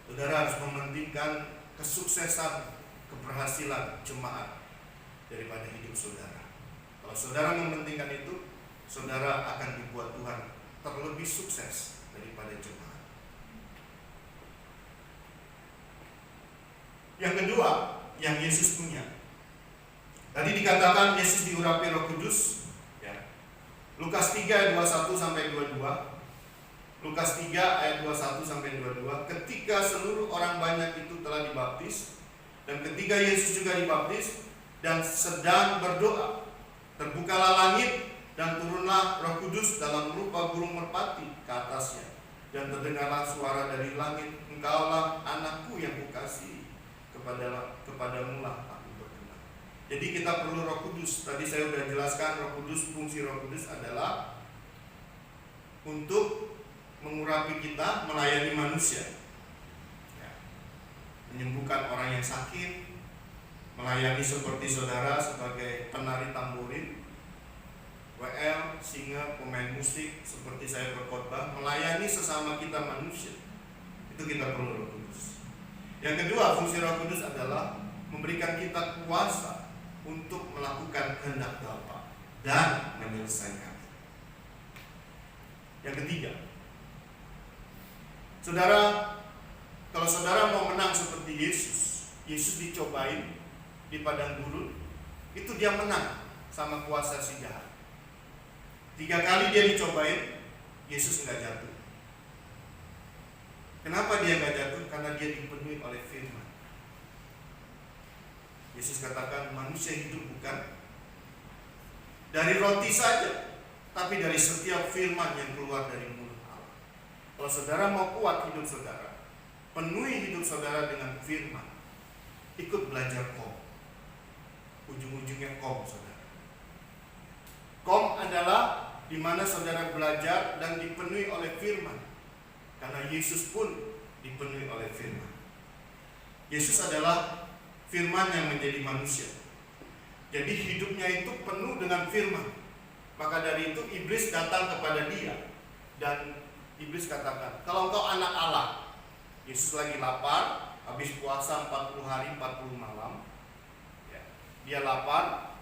saudara harus mementingkan kesuksesan, keberhasilan jemaat daripada hidup saudara. Kalau saudara mementingkan itu, saudara akan dibuat Tuhan terlebih sukses daripada jemaat. Yang kedua, yang Yesus punya. Tadi dikatakan Yesus diurapi Roh Kudus, ya. Lukas 3 ayat 21 sampai 22. Lukas 3 ayat 21 sampai 22. Ketika seluruh orang banyak itu telah dibaptis, dan ketika Yesus juga dibaptis dan sedang berdoa, terbukalah langit dan turunlah Roh Kudus dalam rupa burung merpati ke atasnya, dan terdengarlah suara dari langit, engkaulah anakku yang kukasihi, kepadamulah. Jadi kita perlu Roh Kudus. Tadi saya sudah jelaskan Roh Kudus, fungsi Roh Kudus adalah untuk mengurapi kita, melayani manusia, ya. Menyembuhkan orang yang sakit, melayani seperti saudara sebagai penari tamborin, WL, singer, pemain musik, seperti saya berkhotbah, melayani sesama kita manusia. Itu kita perlu Roh Kudus. Yang kedua, fungsi Roh Kudus adalah memberikan kita kuasa untuk melakukan kehendak Bapa dan menyelesaikan. Yang ketiga, saudara, kalau saudara mau menang seperti Yesus dicobain di padang gurun, itu dia menang sama kuasa si jahat. 3 kali dia dicobain, Yesus nggak jatuh. Kenapa dia nggak jatuh? Karena dia dipenuhi oleh firman. Yesus katakan manusia hidup bukan dari roti saja, tapi dari setiap firman yang keluar dari mulut Allah. Kalau saudara mau kuat hidup saudara, penuhi hidup saudara dengan firman. Ikut belajar KOM. Ujung-ujungnya KOM, saudara. KOM adalah di mana saudara belajar dan dipenuhi oleh firman. Karena Yesus pun dipenuhi oleh firman. Yesus adalah firman yang menjadi manusia. Jadi hidupnya itu penuh dengan firman. Maka dari itu iblis datang kepada dia. Dan iblis katakan, kalau engkau anak Allah. Yesus lagi lapar, habis puasa 40 hari 40 malam. Dia lapar.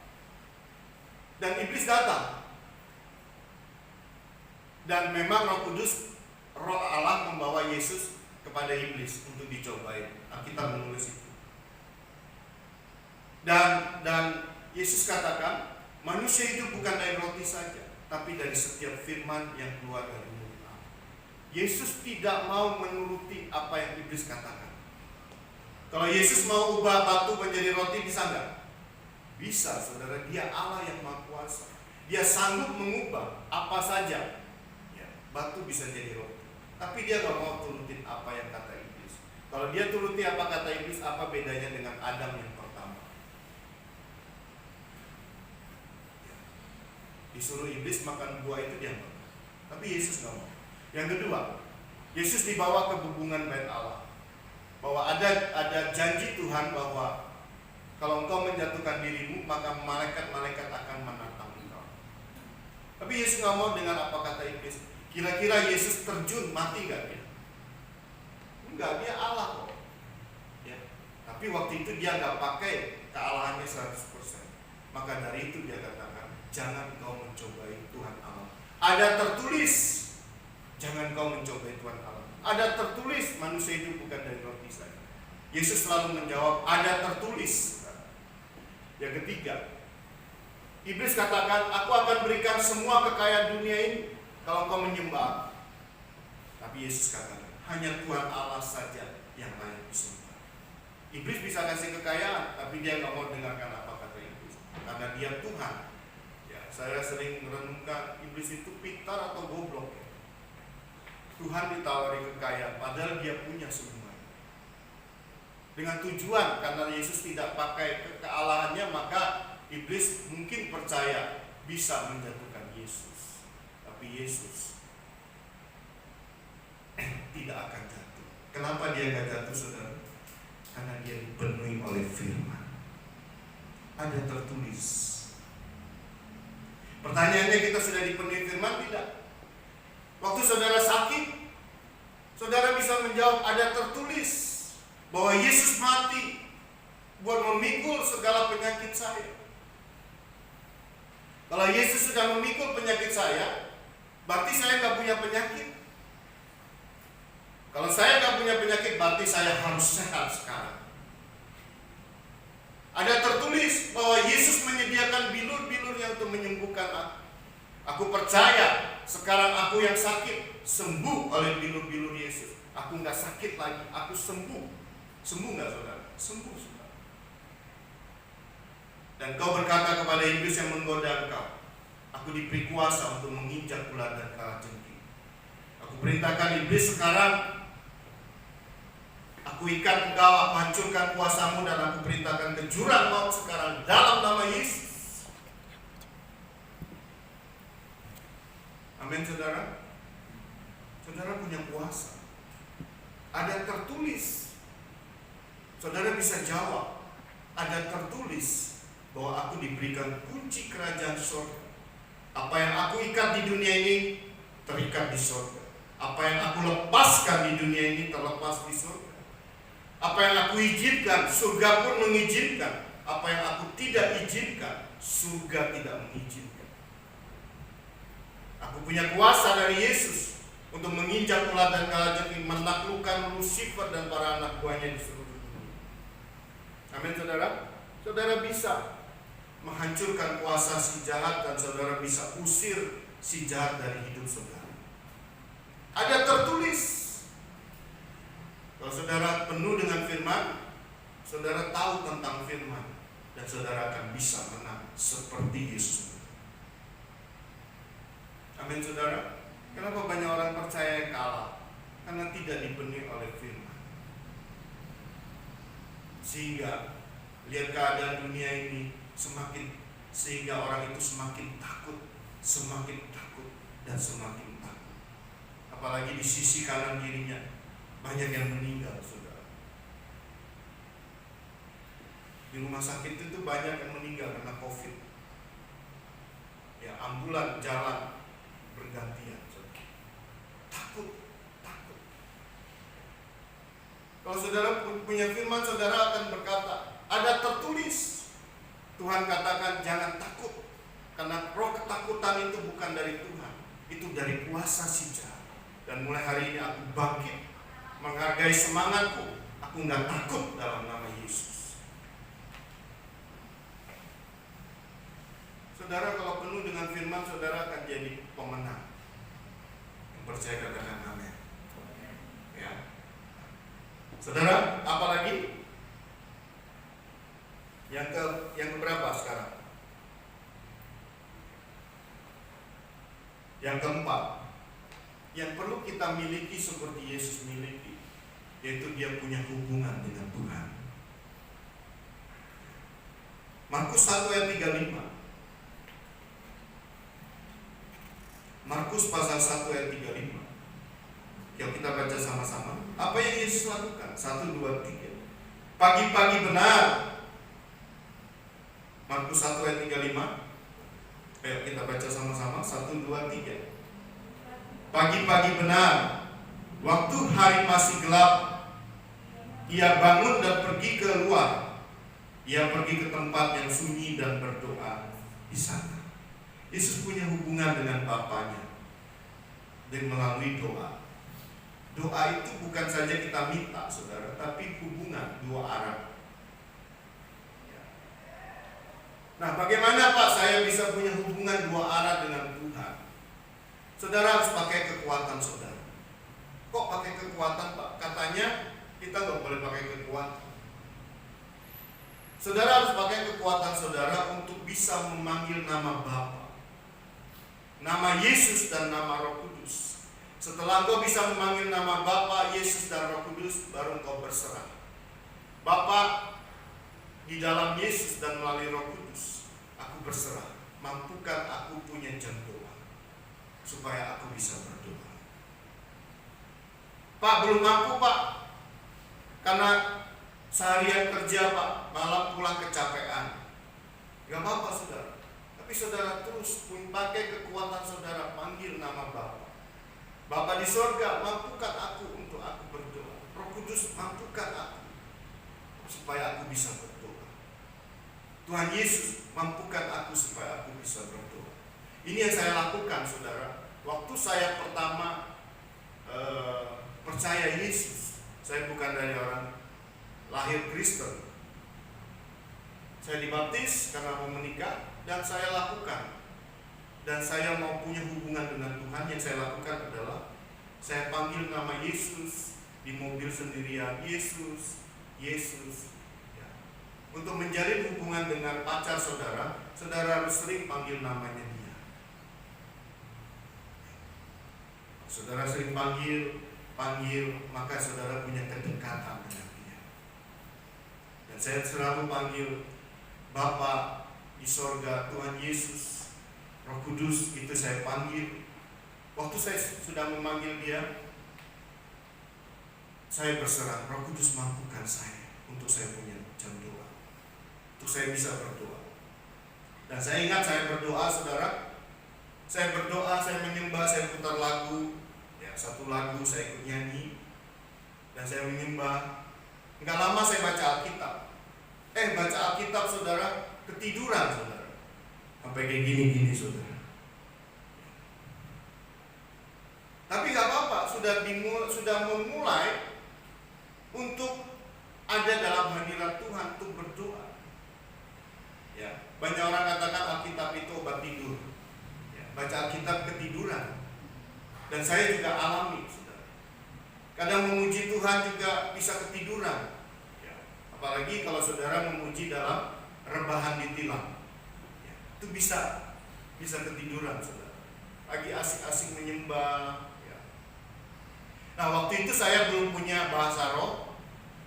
Dan iblis datang. Dan memang Roh Kudus, Roh Allah membawa Yesus kepada iblis untuk dicobai. Alkitab menulis itu. Dan Yesus katakan, manusia itu bukan dari roti saja, tapi dari setiap firman yang keluar dari mulut Allah. Yesus tidak mau menuruti apa yang iblis katakan. Kalau Yesus mau ubah batu menjadi roti, bisa nggak? Bisa, saudara. Dia Allah yang Maha Kuasa. Dia sanggup mengubah apa saja. Ya, batu bisa jadi roti. Tapi dia nggak mau turutin apa yang kata iblis. Kalau dia turuti apa kata iblis, apa bedanya dengan Adam yang pertama? Disuruh iblis makan buah itu dia makan, tapi Yesus nggak mau. Yang kedua, Yesus dibawa ke hubungan bait Allah, bahwa ada janji Tuhan bahwa kalau engkau menjatuhkan dirimu, maka malaikat-malaikat akan menantang engkau. Tapi Yesus nggak mau dengan apa kata iblis. Kira-kira Yesus terjun mati nggak dia? Enggak, dia Allah kok. Ya. Tapi waktu itu dia nggak pakai kealahannya 100%. Maka dari itu dia katakan, jangan kau mencobai Tuhan Allah. Ada tertulis, jangan kau mencobai Tuhan Allah. Ada tertulis, manusia itu bukan dari roti saja. Yesus selalu menjawab, ada tertulis. Yang ketiga, iblis katakan, aku akan berikan semua kekayaan dunia ini kalau kau menyembah. Tapi Yesus katakan, hanya Tuhan Allah saja yang layak disembah. Iblis bisa kasih kekayaan, tapi dia nggak mau dengarkan apa kata iblis, karena dia Tuhan. Ya, saya sering merenungkan iblis itu pintar atau goblok. Ya. Tuhan ditawari kekayaan, padahal dia punya semua. Dengan tujuan, karena Yesus tidak pakai kealahannya, maka iblis mungkin percaya bisa menjatuhkan Yesus. Tapi Yesus tidak akan jatuh. Kenapa dia nggak jatuh, saudara? Karena dia dipenuhi oleh firman. Ada tertulis. Pertanyaannya, kita sudah dipenuhi firman tidak? Waktu saudara sakit, saudara bisa menjawab, ada tertulis bahwa Yesus mati buat memikul segala penyakit saya. Kalau Yesus sudah memikul penyakit saya, berarti saya nggak punya penyakit. Kalau saya nggak punya penyakit, berarti saya harus sehat sekarang. Ada tertulis bahwa Yesus menyediakan bilur-bilur yang untuk menyembuhkan aku. Aku percaya sekarang aku yang sakit sembuh oleh bilur-bilur Yesus. Aku nggak sakit lagi, aku sembuh. Sembuh nggak, saudara? Sembuh, saudara. Dan kau berkata kepada iblis yang menggoda engkau, aku diberi kuasa untuk menginjak ular dan kalajengking. Aku perintahkan iblis sekarang, aku ikat engkau, aku hancurkan kuasamu, dan aku perintahkan ke jurang maut sekarang dalam nama Yesus. Amin, saudara. Saudara punya kuasa. Ada tertulis. Saudara bisa jawab, ada tertulis bahwa aku diberikan kunci kerajaan surga. Apa yang aku ikat di dunia ini terikat di surga. Apa yang aku lepaskan di dunia ini terlepas di surga. Apa yang aku izinkan, surga pun mengizinkan. Apa yang aku tidak izinkan, surga tidak mengizinkan. Aku punya kuasa dari Yesus untuk menginjak ular dan kalajengking, menaklukkan Lucifer dan para anak buahnya di seluruh dunia. Amin, saudara. Saudara bisa menghancurkan kuasa si jahat, dan saudara bisa usir si jahat dari hidup saudara. Ada tertulis. Kalau saudara penuh dengan firman, saudara tahu tentang firman. dan saudara akan bisa menang seperti Yesus. Amin saudara. Kenapa banyak orang percaya yang kalah? Karena tidak dipenuhi oleh firman. Sehingga lihat keadaan dunia ini sehingga orang itu semakin takut, dan semakin takut. Apalagi di sisi kanan kirinya banyak yang meninggal, saudara. Di rumah sakit itu banyak yang meninggal karena COVID. Ya, ambulan jalan bergantian, saudara. Takut. Kalau saudara punya firman, saudara akan berkata, ada tertulis. Tuhan katakan jangan takut, karena roh ketakutan itu bukan dari Tuhan, itu dari kuasa si jahat. Dan mulai hari ini aku bangkit, menghargai semangatku. Aku nggak takut dalam nama Yesus. Saudara, kalau penuh dengan firman, saudara akan jadi pemenang. Yang percaya katakan amin. Ya. Saudara, apalagi? Yang keberapa sekarang? Yang keempat, yang perlu kita miliki seperti Yesus miliki, yaitu dia punya hubungan dengan Tuhan. Markus 1 ayat 35. Markus pasal 1 ayat 35. Yuk kita baca sama-sama. Apa yang Yesus lakukan? 1, 2, 3. Pagi-pagi benar. Markus 1 ayat 35. Ayo kita baca sama-sama. 1, 2, 3. Pagi-pagi benar, waktu hari masih gelap, ia bangun dan pergi keluar. Ia pergi ke tempat yang sunyi dan berdoa di sana. Yesus punya hubungan dengan Bapanya dan melalui doa. Doa itu bukan saja kita minta, saudara, tapi hubungan dua arah. Nah, bagaimana Pak saya bisa punya hubungan dua arah dengan Tuhan? Saudara harus pakai kekuatan saudara. Kok pakai kekuatan Pak? Katanya kita nggak boleh pakai kekuatan. Saudara harus pakai kekuatan saudara untuk bisa memanggil nama Bapa, nama Yesus dan nama Roh Kudus. Setelah engkau bisa memanggil nama Bapa, Yesus dan Roh Kudus, baru engkau berserah. Bapa, di dalam Yesus dan melalui Roh Kudus, aku berserah. Mampukan aku punya jam doa, supaya aku bisa berdoa. Pak, belum mampu Pak, karena seharian kerja Pak, malam pulang kecapean. Gak apa-apa saudara, tapi saudara terus pakai kekuatan saudara, panggil nama Bapa. Bapa di sorga, mampukan aku untuk aku berdoa. Roh Kudus, mampukan aku supaya aku bisa berdoa. Tuhan Yesus, mampukan aku supaya aku bisa berdoa. Ini yang saya lakukan saudara. Waktu saya pertama percaya Yesus, saya bukan dari orang lahir Kristen. Saya dibaptis karena mau menikah, dan saya lakukan. Dan saya mau punya hubungan dengan Tuhan. Yang saya lakukan adalah saya panggil nama Yesus di mobil sendirian. Yesus, Yesus. Ya. Untuk menjalin hubungan dengan pacar saudara, saudara harus sering panggil namanya dia. Saudara sering panggil, maka saudara punya kedekatan dengan dia. Dan saya selalu panggil Bapa di sorga, Tuhan Yesus, Roh Kudus, itu saya panggil. Waktu saya sudah memanggil dia, saya berserah. Roh Kudus mampukan saya untuk saya punya jam doa, untuk saya bisa berdoa. Dan saya ingat saya berdoa saudara, saya berdoa, saya menyembah, saya putar lagu. Satu lagu saya ikut nyanyi, dan saya menyembah. Enggak lama saya baca Alkitab. Baca Alkitab saudara, ketiduran saudara, sampai kayak gini saudara. Tapi gak apa-apa, sudah memulai untuk ada dalam hadirat Tuhan untuk berdoa. Ya, banyak orang katakan Alkitab itu obat tidur. Ya, baca Alkitab ketiduran. Dan saya juga alami, saudara. Kadang memuji Tuhan juga bisa ketiduran. Ya. Apalagi kalau saudara memuji dalam rebahan di tilam. Ya, itu bisa ketiduran, saudara. Lagi asik-asik menyembah. Ya. Nah, waktu itu saya belum punya bahasa roh.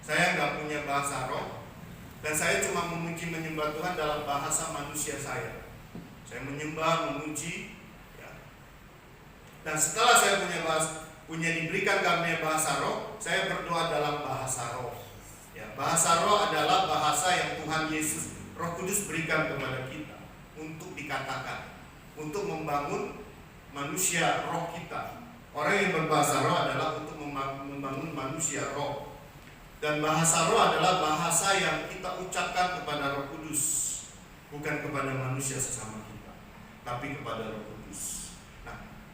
Saya nggak punya bahasa roh. Dan saya cuma memuji menyembah Tuhan dalam bahasa manusia saya. Saya menyembah, memuji. Ya. Dan setelah saya diberikan karunia bahasa roh, saya berdoa dalam bahasa roh. Ya, bahasa roh adalah bahasa yang Tuhan Yesus, Roh Kudus berikan kepada kita untuk dikatakan, untuk membangun manusia roh kita. Orang yang berbahasa roh adalah untuk membangun manusia roh. Dan bahasa roh adalah bahasa yang kita ucapkan kepada Roh Kudus, bukan kepada manusia sesama kita, tapi kepada Roh Kudus.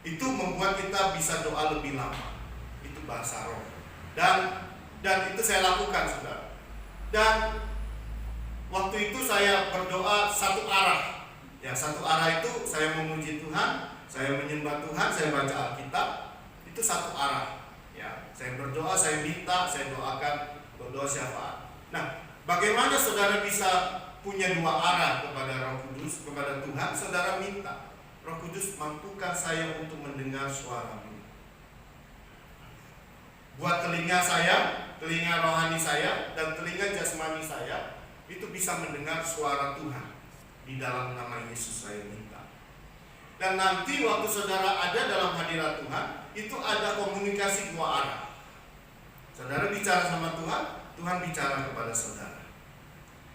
Itu membuat kita bisa doa lebih lama. Itu bahasa roh. Dan itu saya lakukan, saudara. Dan waktu itu saya berdoa satu arah. Ya, satu arah itu saya memuji Tuhan, saya menyembah Tuhan, saya baca Alkitab. Itu satu arah. Ya, saya berdoa, saya minta, saya doakan, berdoa syafaat. Nah, bagaimana saudara bisa punya dua arah kepada Roh Kudus, kepada Tuhan? Saudara minta, Roh Kudus, mampukan saya untuk mendengar suara-Mu. Buat telinga saya, telinga rohani saya, dan telinga jasmani saya, itu bisa mendengar suara Tuhan. Di dalam nama Yesus saya minta. Dan nanti waktu saudara ada dalam hadirat Tuhan, itu ada komunikasi dua arah. Saudara bicara sama Tuhan, Tuhan bicara kepada saudara.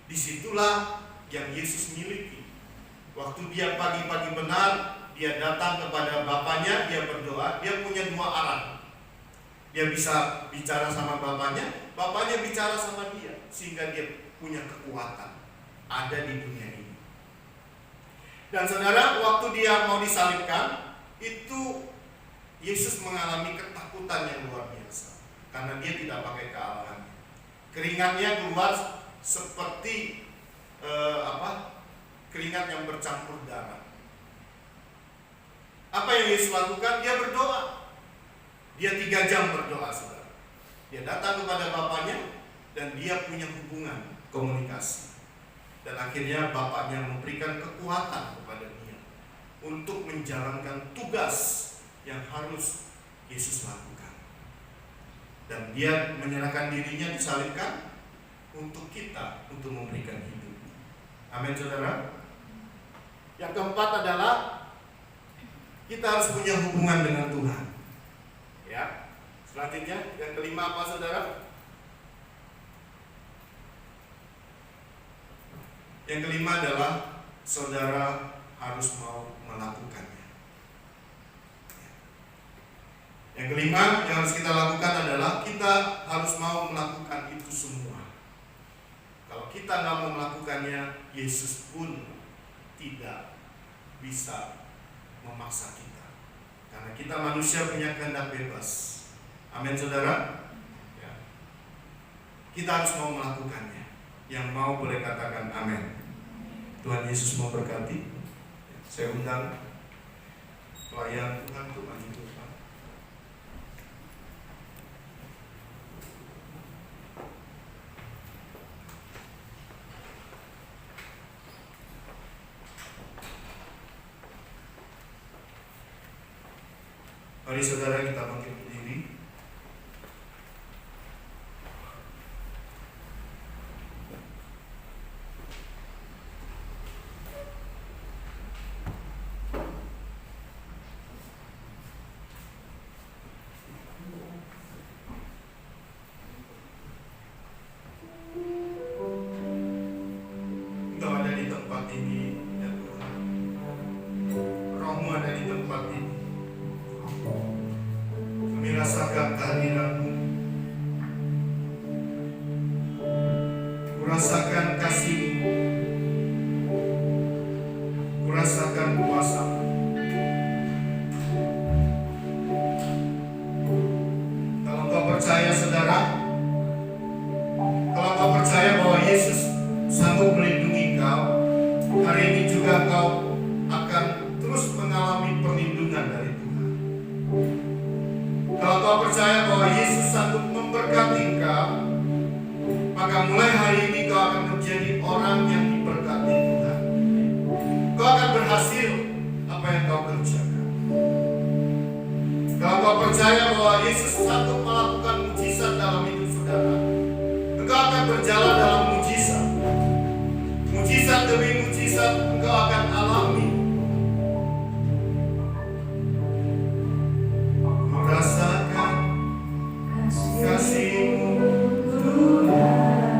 Disitulah yang Yesus miliki. Waktu dia pagi-pagi benar, dia datang kepada Bapaknya, dia berdoa, dia punya dua arah. Dia bisa bicara sama Bapaknya, Bapaknya bicara sama dia, sehingga dia punya kekuatan ada di dunia ini. Dan saudara, waktu dia mau disalibkan, itu Yesus mengalami ketakutan yang luar biasa, karena dia tidak pakai kealahannya. Keringatnya keluar seperti keringat yang bercampur darah. Apa yang Yesus lakukan? Dia berdoa. Dia 3 jam berdoa, saudara. Dia datang kepada Bapaknya dan dia punya hubungan, komunikasi. Dan akhirnya Bapaknya memberikan kekuatan kepada dia untuk menjalankan tugas yang harus Yesus lakukan. Dan dia menyerahkan dirinya disalibkan untuk kita, untuk memberikan hidup. Amin, saudara. Yang keempat adalah kita harus punya hubungan dengan Tuhan. Ya. Selanjutnya, yang kelima apa, saudara? Yang kelima adalah saudara harus mau melakukannya. Yang kelima yang harus kita lakukan adalah kita harus mau melakukan itu semua. Kalau kita nggak mau melakukannya, Yesus pun tidak bisa memaksa kita, karena kita manusia punya kehendak bebas. Amin, saudara. Ya. Kita harus mau melakukannya. Yang mau boleh katakan amin. Tuhan Yesus memberkati. Saya undang pelayan Tuhan untuk maju ke depan. Mari saudara kita bangkit berdiri. Engkau ada di tempat ini, ya Tuhan. Roh-Mu ada di tempat ini. Kami rasakan kehadiran-Mu. Kurasakan kasih-Mu. Kurasakan kuasa-Mu. Kalau engkau percaya, saudara, kalau engkau percaya bahwa Yesus sanggup melindungi kau, hari ini juga kau akan terus mengalami perlindungan dari Tuhan. Kalau kau percaya bahwa Yesus sanggup memberkati kau, maka mulai hari ini kau akan menjadi orang yang diberkati. hasil apa yang kau kerjakan. Kalau kau percaya bahwa Yesus sanggup melakukan mujizat dalam hidup saudara, engkau akan berjalan dalam mujizat. Mujizat demi mujizat engkau akan alami. Ku rasakan kasih-Mu Tuhan.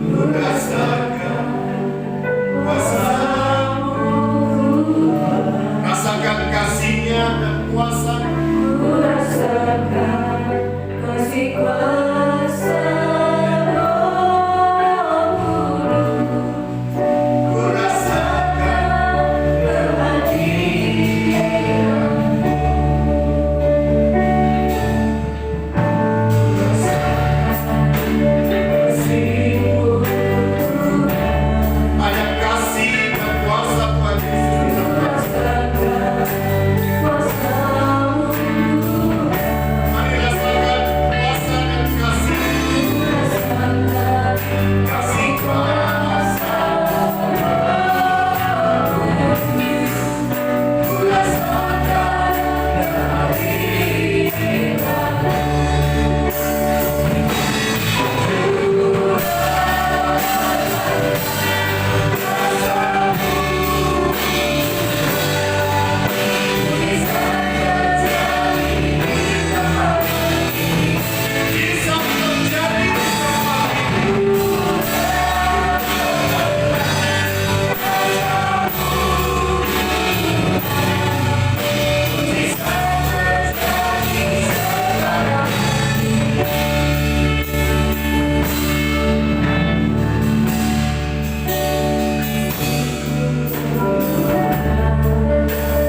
Ku rasakan kuasa-Mu Tuhan. Rasakan kasih-Nya dan kuasa. Ku rasakan kasih kuasa Roh Kudus. Ku rasakan Kehadiran-Mu. Kasih-Mu Tuhan. ada kasih dan kuasa Tuhan Yesus. Rasakan kuasa-Mu Tuhan. Mari rasakan kuasa dan kasih. Rasakan Kasih kuasa. Ku rasakan kehadiran-Mu. Bisa terjadi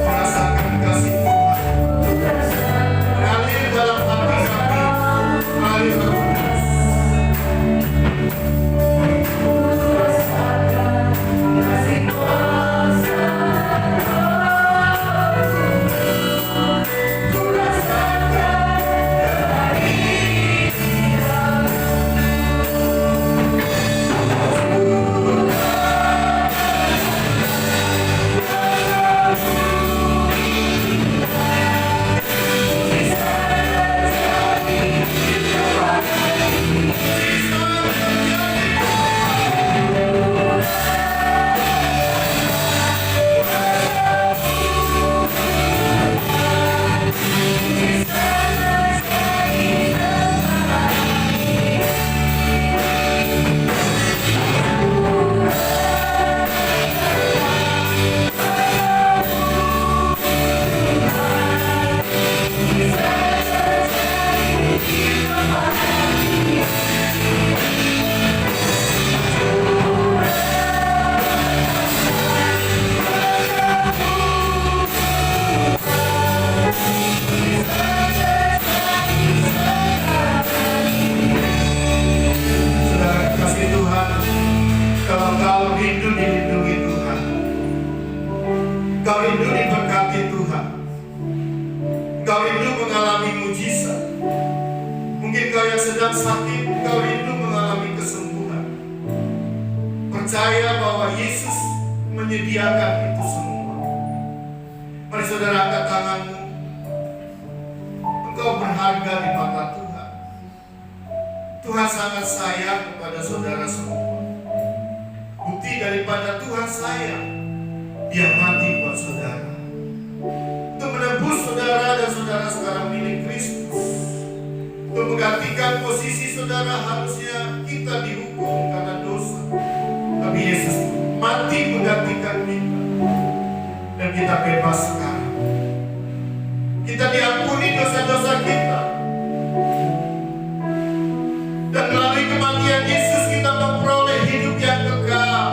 merasakan kasih Tuhan mengalir dalam hati kami melalui Roh Kudus. Kasih kuasa Ku rasakan Saudara kasih Tuhan, kalau kau rindu dilindungi Tuhan, kau rindu diberkati Tuhan, kau rindu mengalami mujizat, mungkin kau yang sedang sakit, kau rindu mengalami kesembuhan. Percaya bahwa Yesus menyediakan itu semua. Mari saudara angkat tanganmu. Engkau berharga di mata Tuhan. Tuhan sangat sayang kepada saudara semua. Bukti daripada Tuhan sayang, Dia mati buat saudara. Untuk menebus saudara dan saudara sekarang milik Kristus. Untuk menggantikan posisi saudara harusnya kita dihukum karena dosa. Tapi Yesus mati menggantikan kita. Dan kita bebas sekarang. Kita diampuni dosa-dosa kita. Dan melalui kematian Yesus kita memperoleh hidup yang kekal.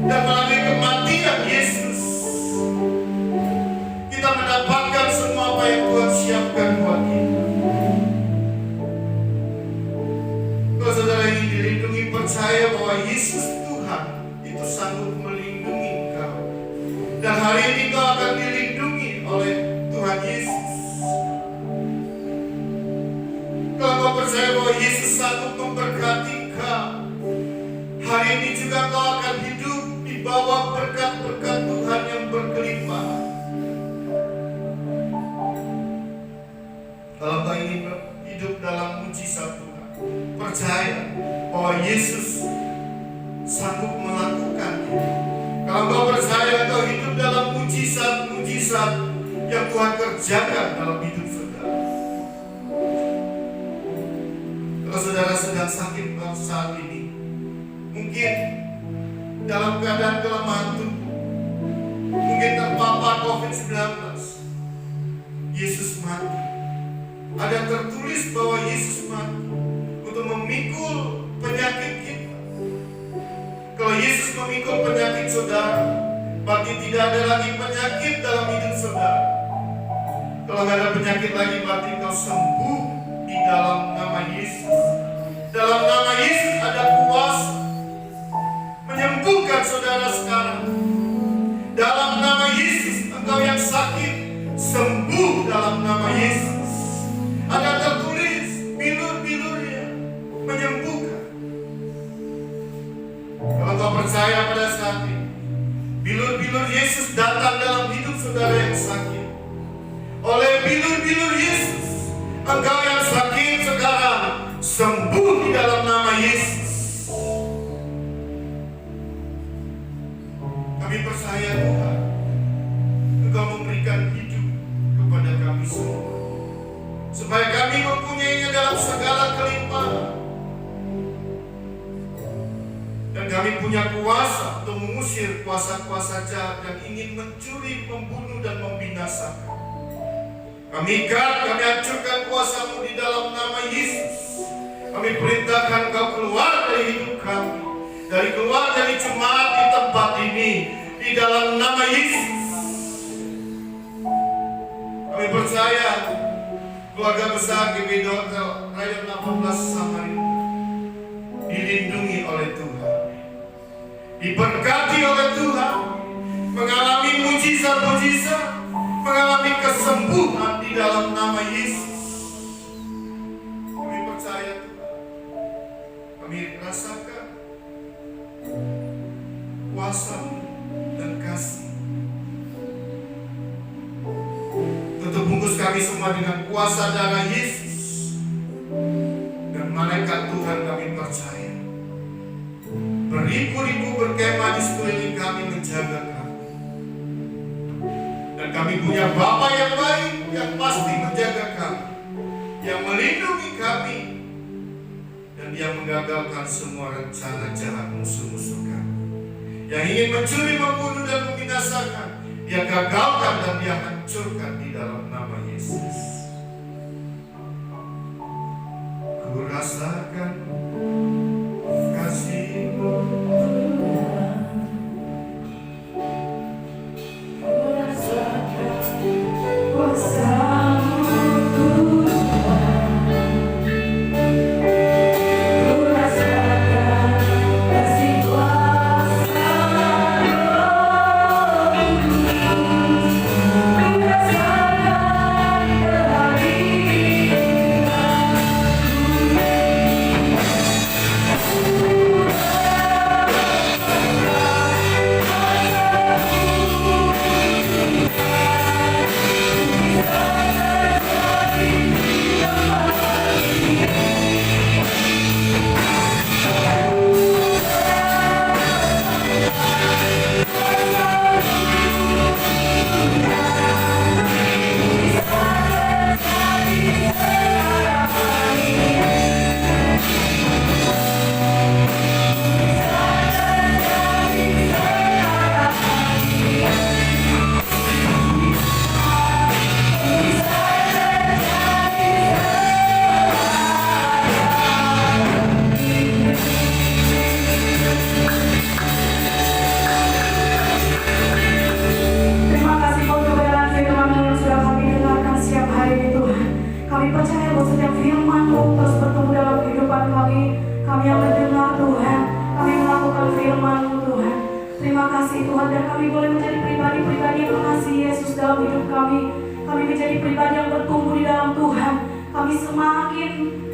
Dan melalui kematian Yesus kita mendapatkan semua apa yang Tuhan siapkan buat kita. Kalau saudara ingin dilindungi, percaya bahwa Yesus Tuhan itu sanggup melindungi engkau. Dan hari ini kau akan dilindungi oleh Tuhan Yesus. Kalau kau percaya bahwa Yesus sanggup memberkati engkau, hari ini juga kau akan hidup di bawah berkat-berkat Tuhan yang berkelimpahan. Kalau kau ingin hidup dalam mujizat Tuhan, percaya bahwa Yesus sanggup melakukannya. Kalau kau percaya kau hidup dalam mujizat-mujizat yang Tuhan kerjakan dalam hidup saudara. Kalau saudara sedang sakit saat ini, mungkin dalam keadaan kelemahan tubuh, mungkin terpapar COVID-19, Yesus mati. Ada tertulis bahwa Yesus mati untuk memikul penyakit kita. Kalau Yesus memikul penyakit saudara, berarti tidak ada lagi penyakit dalam hidup saudara. Kalau tidak ada penyakit lagi, berarti kau sembuh di dalam nama Yesus. Dalam nama Yesus ada kuasa menyembuhkan saudara sekarang. Dalam nama Yesus, engkau yang sakit sembuh dalam nama Yesus. Ada tertulis bilur-bilurnya menyembuhkan. Kalau kau percaya pada saat ini, bilur-bilur Yesus datang dalam hidup saudara yang sakit. Oleh bilur-bilur Yesus, engkau yang sakit sekarang sembuh di dalam nama Yesus. Kami percaya Tuhan, engkau memberikan hidup kepada kami semua, supaya kami mempunyainya dalam segala kelimpahan. Dan kami punya kuasa untuk mengusir kuasa-kuasa jahat yang ingin mencuri, membunuh, dan membinasakan. Kami ikat, kami hancurkan kuasa-Mu di dalam nama Yesus. Kami perintahkan Kau keluar dari hidup kami, keluar dari jemaat di tempat ini, di dalam nama Yesus. Kami percaya keluarga besar GBD Hotel Rayon 18 Samarinda dilindungi oleh Tuhan, diberkati oleh Tuhan, mengalami mujizat-mujizat, mengalami kesembuhan di dalam nama Yesus. Kami percaya Tuhan, kami rasakan kuasa-Mu dan kasih. Tutup bungkus kami semua dengan kuasa darah Yesus, dan malaikat Tuhan kami percaya beribu-ribu berkemah di sekeliling kami menjaga kami. Dan kami punya Bapa yang baik, yang pasti menjaga kami, yang melindungi kami, dan yang menggagalkan semua rencana jahat musuh-musuh kami yang ingin mencuri, membunuh, dan membinasakan. Dia gagalkan dan dia hancurkan di dalam nama Yesus. Ku rasakan kasih-Mu, ku rasakan kuasa-Mu Tuhan, ku rasakan kasih kuasa-Mu, ku rasakan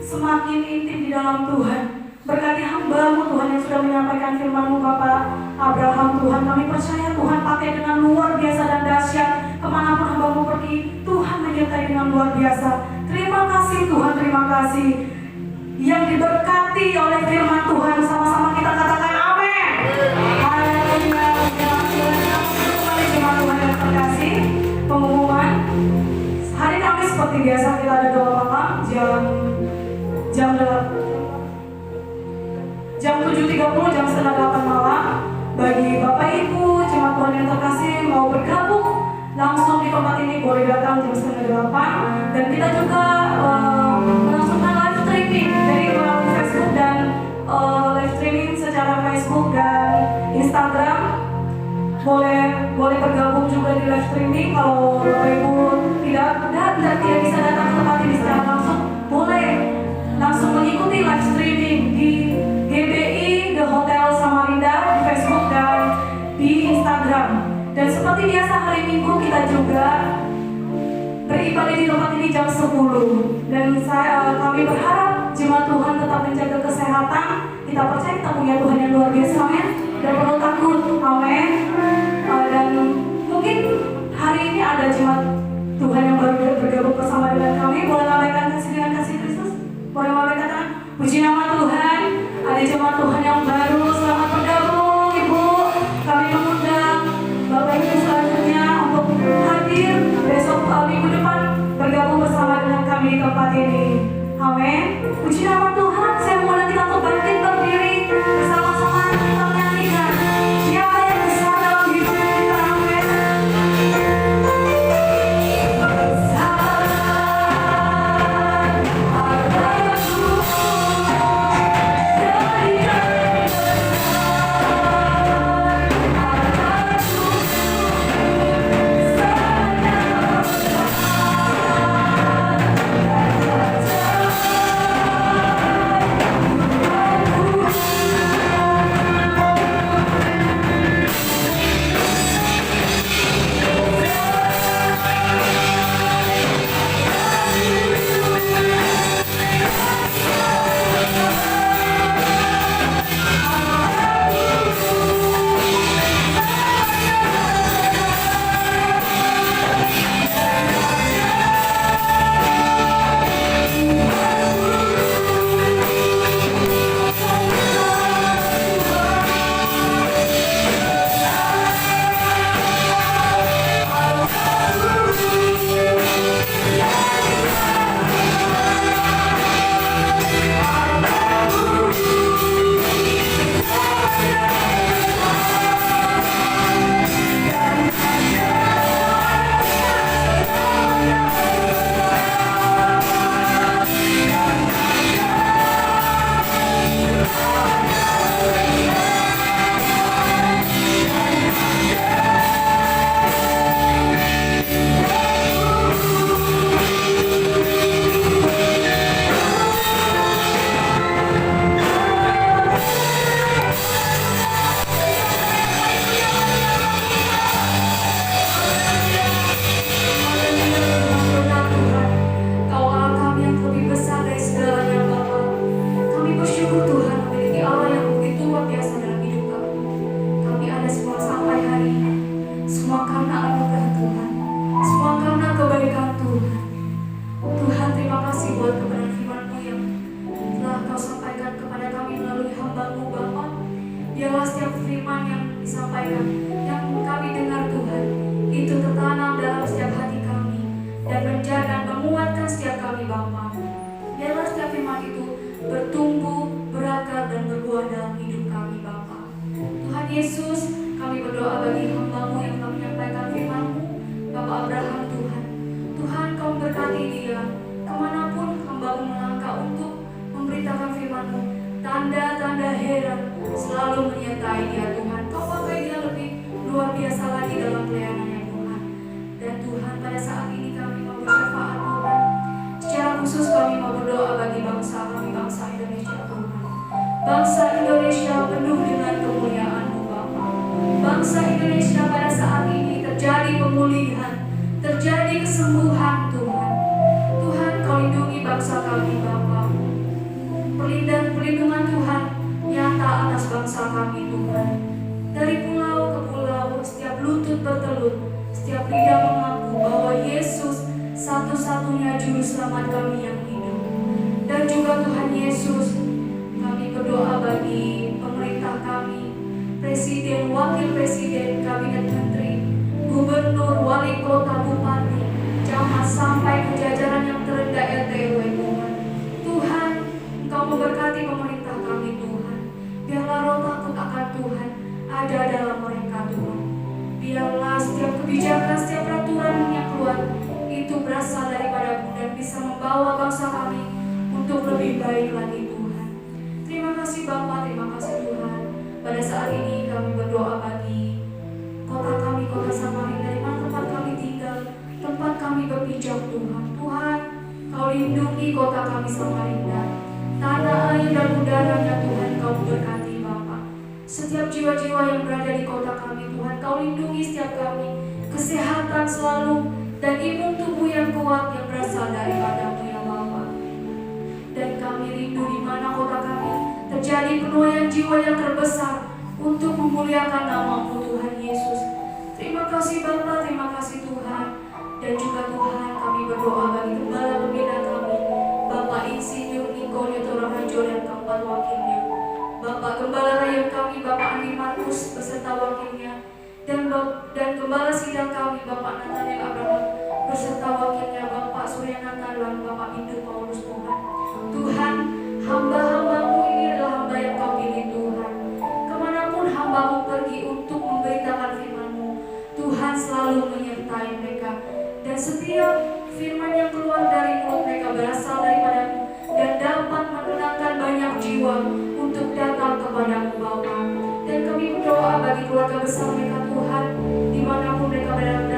semakin intim di dalam Tuhan. Berkati hamba-Mu Tuhan yang sudah menyampaikan firman-Mu Bapak Abraham Tuhan. Kami percaya Tuhan pakai dengan luar biasa dan dahsyat. Kemanapun hamba-Mu pergi, Tuhan menyertai dengan luar biasa. Terima kasih Tuhan, terima kasih. Yang diberkati oleh firman Tuhan, sama-sama kita katakan amin. Haleluya. Kembali jemaat Tuhan yang terkasih, pengumuman hari Kamis seperti biasa kita ada doa malam jam 7.30, jam setengah 8 malam. Bagi Bapak Ibu jemaat Tuhan yang terkasih mau bergabung langsung di tempat ini boleh datang jam setengah 8. Dan kita juga melangsungkan live streaming dari melalui Facebook dan live streaming secara Facebook dan Instagram. Boleh bergabung juga di live streaming. Kalau Bapak Ibu tidak bisa datang ke tempat ini secara langsung, boleh langsung mengikuti live streaming di GBI The Hotel Samarinda di Facebook dan di Instagram. Dan seperti biasa hari Minggu kita juga beribadah di tempat ini jam 10. Dan kami berharap jemaat Tuhan tetap menjaga kesehatan. Kita percaya kita punya Tuhan yang luar biasa, amin. Dan perlu takut, amin. Dan mungkin hari ini ada jemaat Tuhan yang baru bergabung bersama dengan kami. Boleh lambaikan kasih dengan kasih Kristus? Boleh lambaikan tangan? Puji nama Tuhan. Ada jemaat Tuhan yang baru, selamat bergabung Ibu. Kami mengundang Bapak Ibu selanjutnya untuk hadir besok minggu depan bergabung bersama dengan kami di tempat ini. Amin. Puji nama Tuhan. Saya mengundang kita untuk bangkit berdiri bersama-sama kita menyanyikan Siapa yang besar dalam hidup kita. Amin. Perlindungan Tuhan bangsa kami Tuhan. Dari pulau ke pulau, setiap lutut bertelut, setiap lidah mengaku bahwa Yesus satu-satunya juru selamat kami yang hidup. Dan juga Tuhan Yesus, kami berdoa bagi pemerintah kami, presiden, wakil presiden, kabinet menteri, gubernur, wali kota, bupati, camat, sampai ke jajaran yang terendah RT/RW Tuhan. Tuhan, Engkau memberkati pemerintah kami Tuhan. Biarlah roh takut akan Tuhan ada dalam mereka Tuhan. Biarlah setiap kebijakan, setiap peraturan yang keluar itu berasal daripada-Mu dan bisa membawa bangsa kami untuk lebih baik lagi Tuhan. Terima kasih Bapa, terima kasih Tuhan. Pada saat ini kami berdoa bagi kota kami, kota Samarinda, di mana tempat kami tinggal, tempat kami berpijak Tuhan. Tuhan, Kau lindungi kota kami Samarinda, tanah, air, dan udaranya Tuhan, Kau berkati Bapa. Setiap jiwa-jiwa yang berada di kota kami Tuhan, Kau lindungi setiap kami, kesehatan selalu, dan imun tubuh yang kuat yang berasal daripada-Mu ya Bapa. Dan kami rindu di mana kota kami terjadi penuaian jiwa yang terbesar untuk memuliakan nama-Mu Tuhan Yesus. Terima kasih Bapa, terima kasih Tuhan. Dan juga Tuhan, kami berdoa bagi gembala pembina kami, Bapak Insinyur Niko Nyoto Raharjo dan keempat wakilnya, Bapak Gembala Rayon kami, Bapak Andi Markus beserta wakilnya, dan gembala sidang kami, Bapak Nathaniel Abraham beserta wakilnya, Bapak Surya Nathan dan Bapak Bindu Paulus Tuhan. Tuhan, hamba-hamba-Mu ini adalah hamba yang Kau pilih Tuhan. Kemanapun hamba-Mu pergi untuk memberitakan firman-Mu, Tuhan selalu menyertai mereka. Dan setiap firman yang keluar dari mulut mereka berasal daripada-Mu dan dapat menenangkan banyak jiwa untuk datang kepada-Mu Bapa. Dan kami berdoa bagi keluarga besar mereka Tuhan, dimanapun mereka berada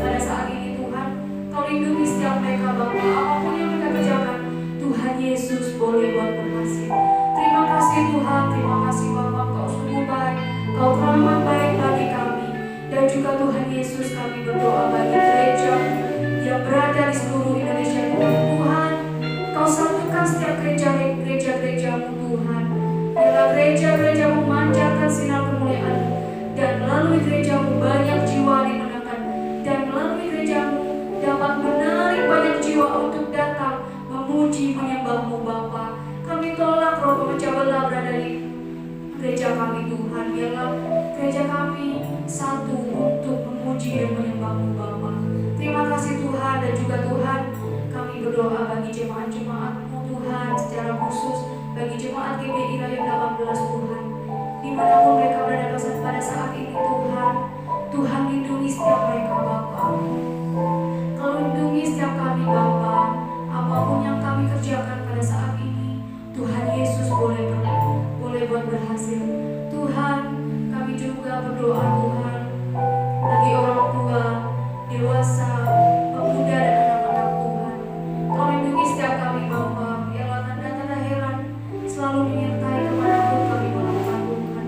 pada saat ini Tuhan, Kau lindungi setiap mereka Bapa. Apapun yang mereka kerjakan, Tuhan Yesus boleh buat berhasil. Terima kasih Tuhan, terima kasih Bapa, Kau sungguh baik, Kau teramat baik bagi kami. Dan juga Tuhan Yesus, kami berdoa bagi gereja yang berada di seluruh Indonesia Tuhan. Kau satukan setiap gereja-gereja-Mu Tuhan. Biarlah gereja-gereja memancarkan sinar kemuliaan, dan melalui gereja-Mu banyak jiwa dimenangkan, dan melalui gereja-Mu dapat menarik banyak jiwa untuk datang memuji menyembah-Mu Bapa. Kami tolak roh pemecah belah berada di gereja kami Tuhan. Biarlah gereja kami satu untuk memuji dan menyembah-Mu Bapa. Terima kasih Tuhan. Dan juga Tuhan, kami berdoa bagi jemaat-jemaat-Mu Tuhan, secara khusus bagi jemaat GBI Rayon 18 Tuhan, dimanapun mereka berada pada saat ini Tuhan. Tuhan lindungi setiap mereka Bapa. Kau lindungi setiap kami Bapa. Apapun yang kami kerjakan pada saat ini, Tuhan Yesus boleh buat berhasil. Tuhan, kami juga berdoa Tuhan bagi orang tua, dewasa, pemuda dan anak-anak Tuhan. Kau lindungi setiap kami Bapa. Biarlah tanda-tanda heran selalu menyertai kemanapun kami melakukan Tuhan.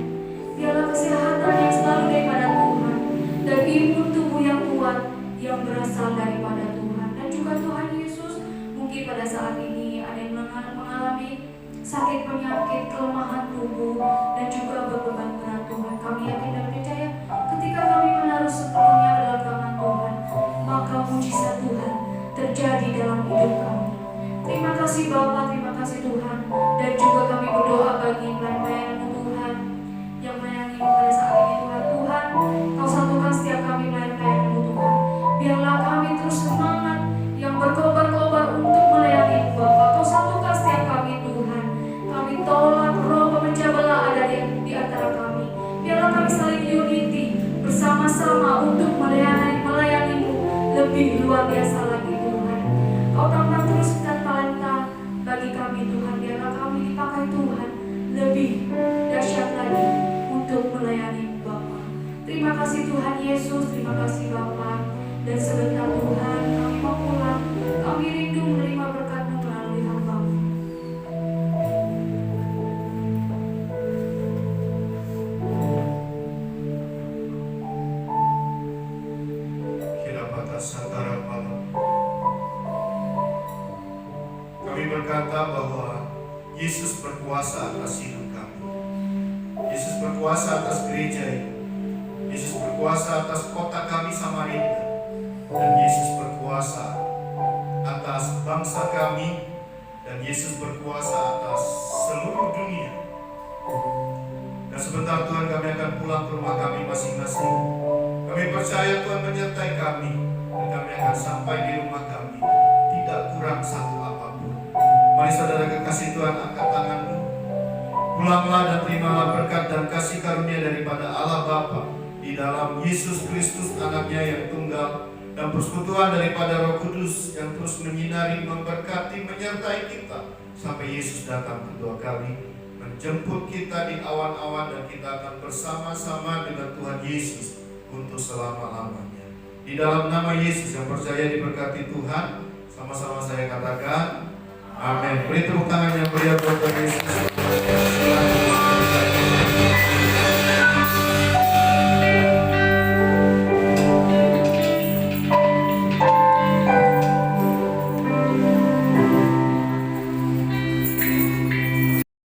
Biarlah kesehatan yang selalu daripada Tuhan, dan imun tubuh yang kuat yang berasal daripada Tuhan. Dan juga Tuhan Yesus, mungkin pada saat ini ada yang mengalami sakit, penyakit, kelemahan tubuh, dan juga beban berat Tuhan. Kami yakin dan percaya ketika kami menaruh sepenuhnya dalam tangan Tuhan, maka mujizat Tuhan terjadi dalam hidup kami. Terima kasih Bapa, terima kasih Tuhan. Dan juga kami berdoa bagi pelayan-pelayan-Mu Tuhan yang melayani-Mu pada saat ini Tuhan. Tuhan, Kau satukan setiap kami pelayan-pelayan-Mu Tuhan. Biarlah kami terus semangat yang berkobar-kobar untuk melayani-Mu Bapa. Kau satukan setiap kami Tuhan. Kami tolak roh pemecah belah ada di antara kami. Biarlah kami saling unity bersama-sama untuk melayani-Mu lebih luar biasa lagi Tuhan. Kau tambah teruskan talenta bagi kami Tuhan. Biarlah kami dipakai Tuhan lebih dahsyat lagi untuk melayani-Mu Bapa. Terima kasih Tuhan Yesus, terima kasih Bapa. Dan sebentar Tuhan kami mau pulang, kami rindu menerima berkat-Mu melalui hamba-Mu. Kami berkata bahwa Yesus berkuasa atas hidup kami. Yesus berkuasa atas gereja ini. Yesus berkuasa atas kota kami Samarinda. Dan Yesus berkuasa atas bangsa kami. Dan Yesus berkuasa atas seluruh dunia. Dan sebentar Tuhan kami akan pulang ke rumah kami masing-masing. Kami percaya Tuhan menyertai kami. Dan kami akan sampai di rumah kami tidak kurang satu apapun. Mari saudara kekasih Tuhan, angkat tanganmu. Pulanglah dan terimalah berkat dan kasih karunia daripada Allah Bapa di dalam Yesus Kristus anaknya yang tunggal, dan persekutuan daripada Roh Kudus yang terus menyinari, memberkati, menyertai kita sampai Yesus datang kedua kali menjemput kita di awan-awan, dan kita akan bersama-sama dengan Tuhan Yesus untuk selama-lamanya. Di dalam nama Yesus yang percaya diberkati Tuhan, sama-sama saya katakan amin. Beri tepuk tangan yang meriah buat Tuhan Yesus.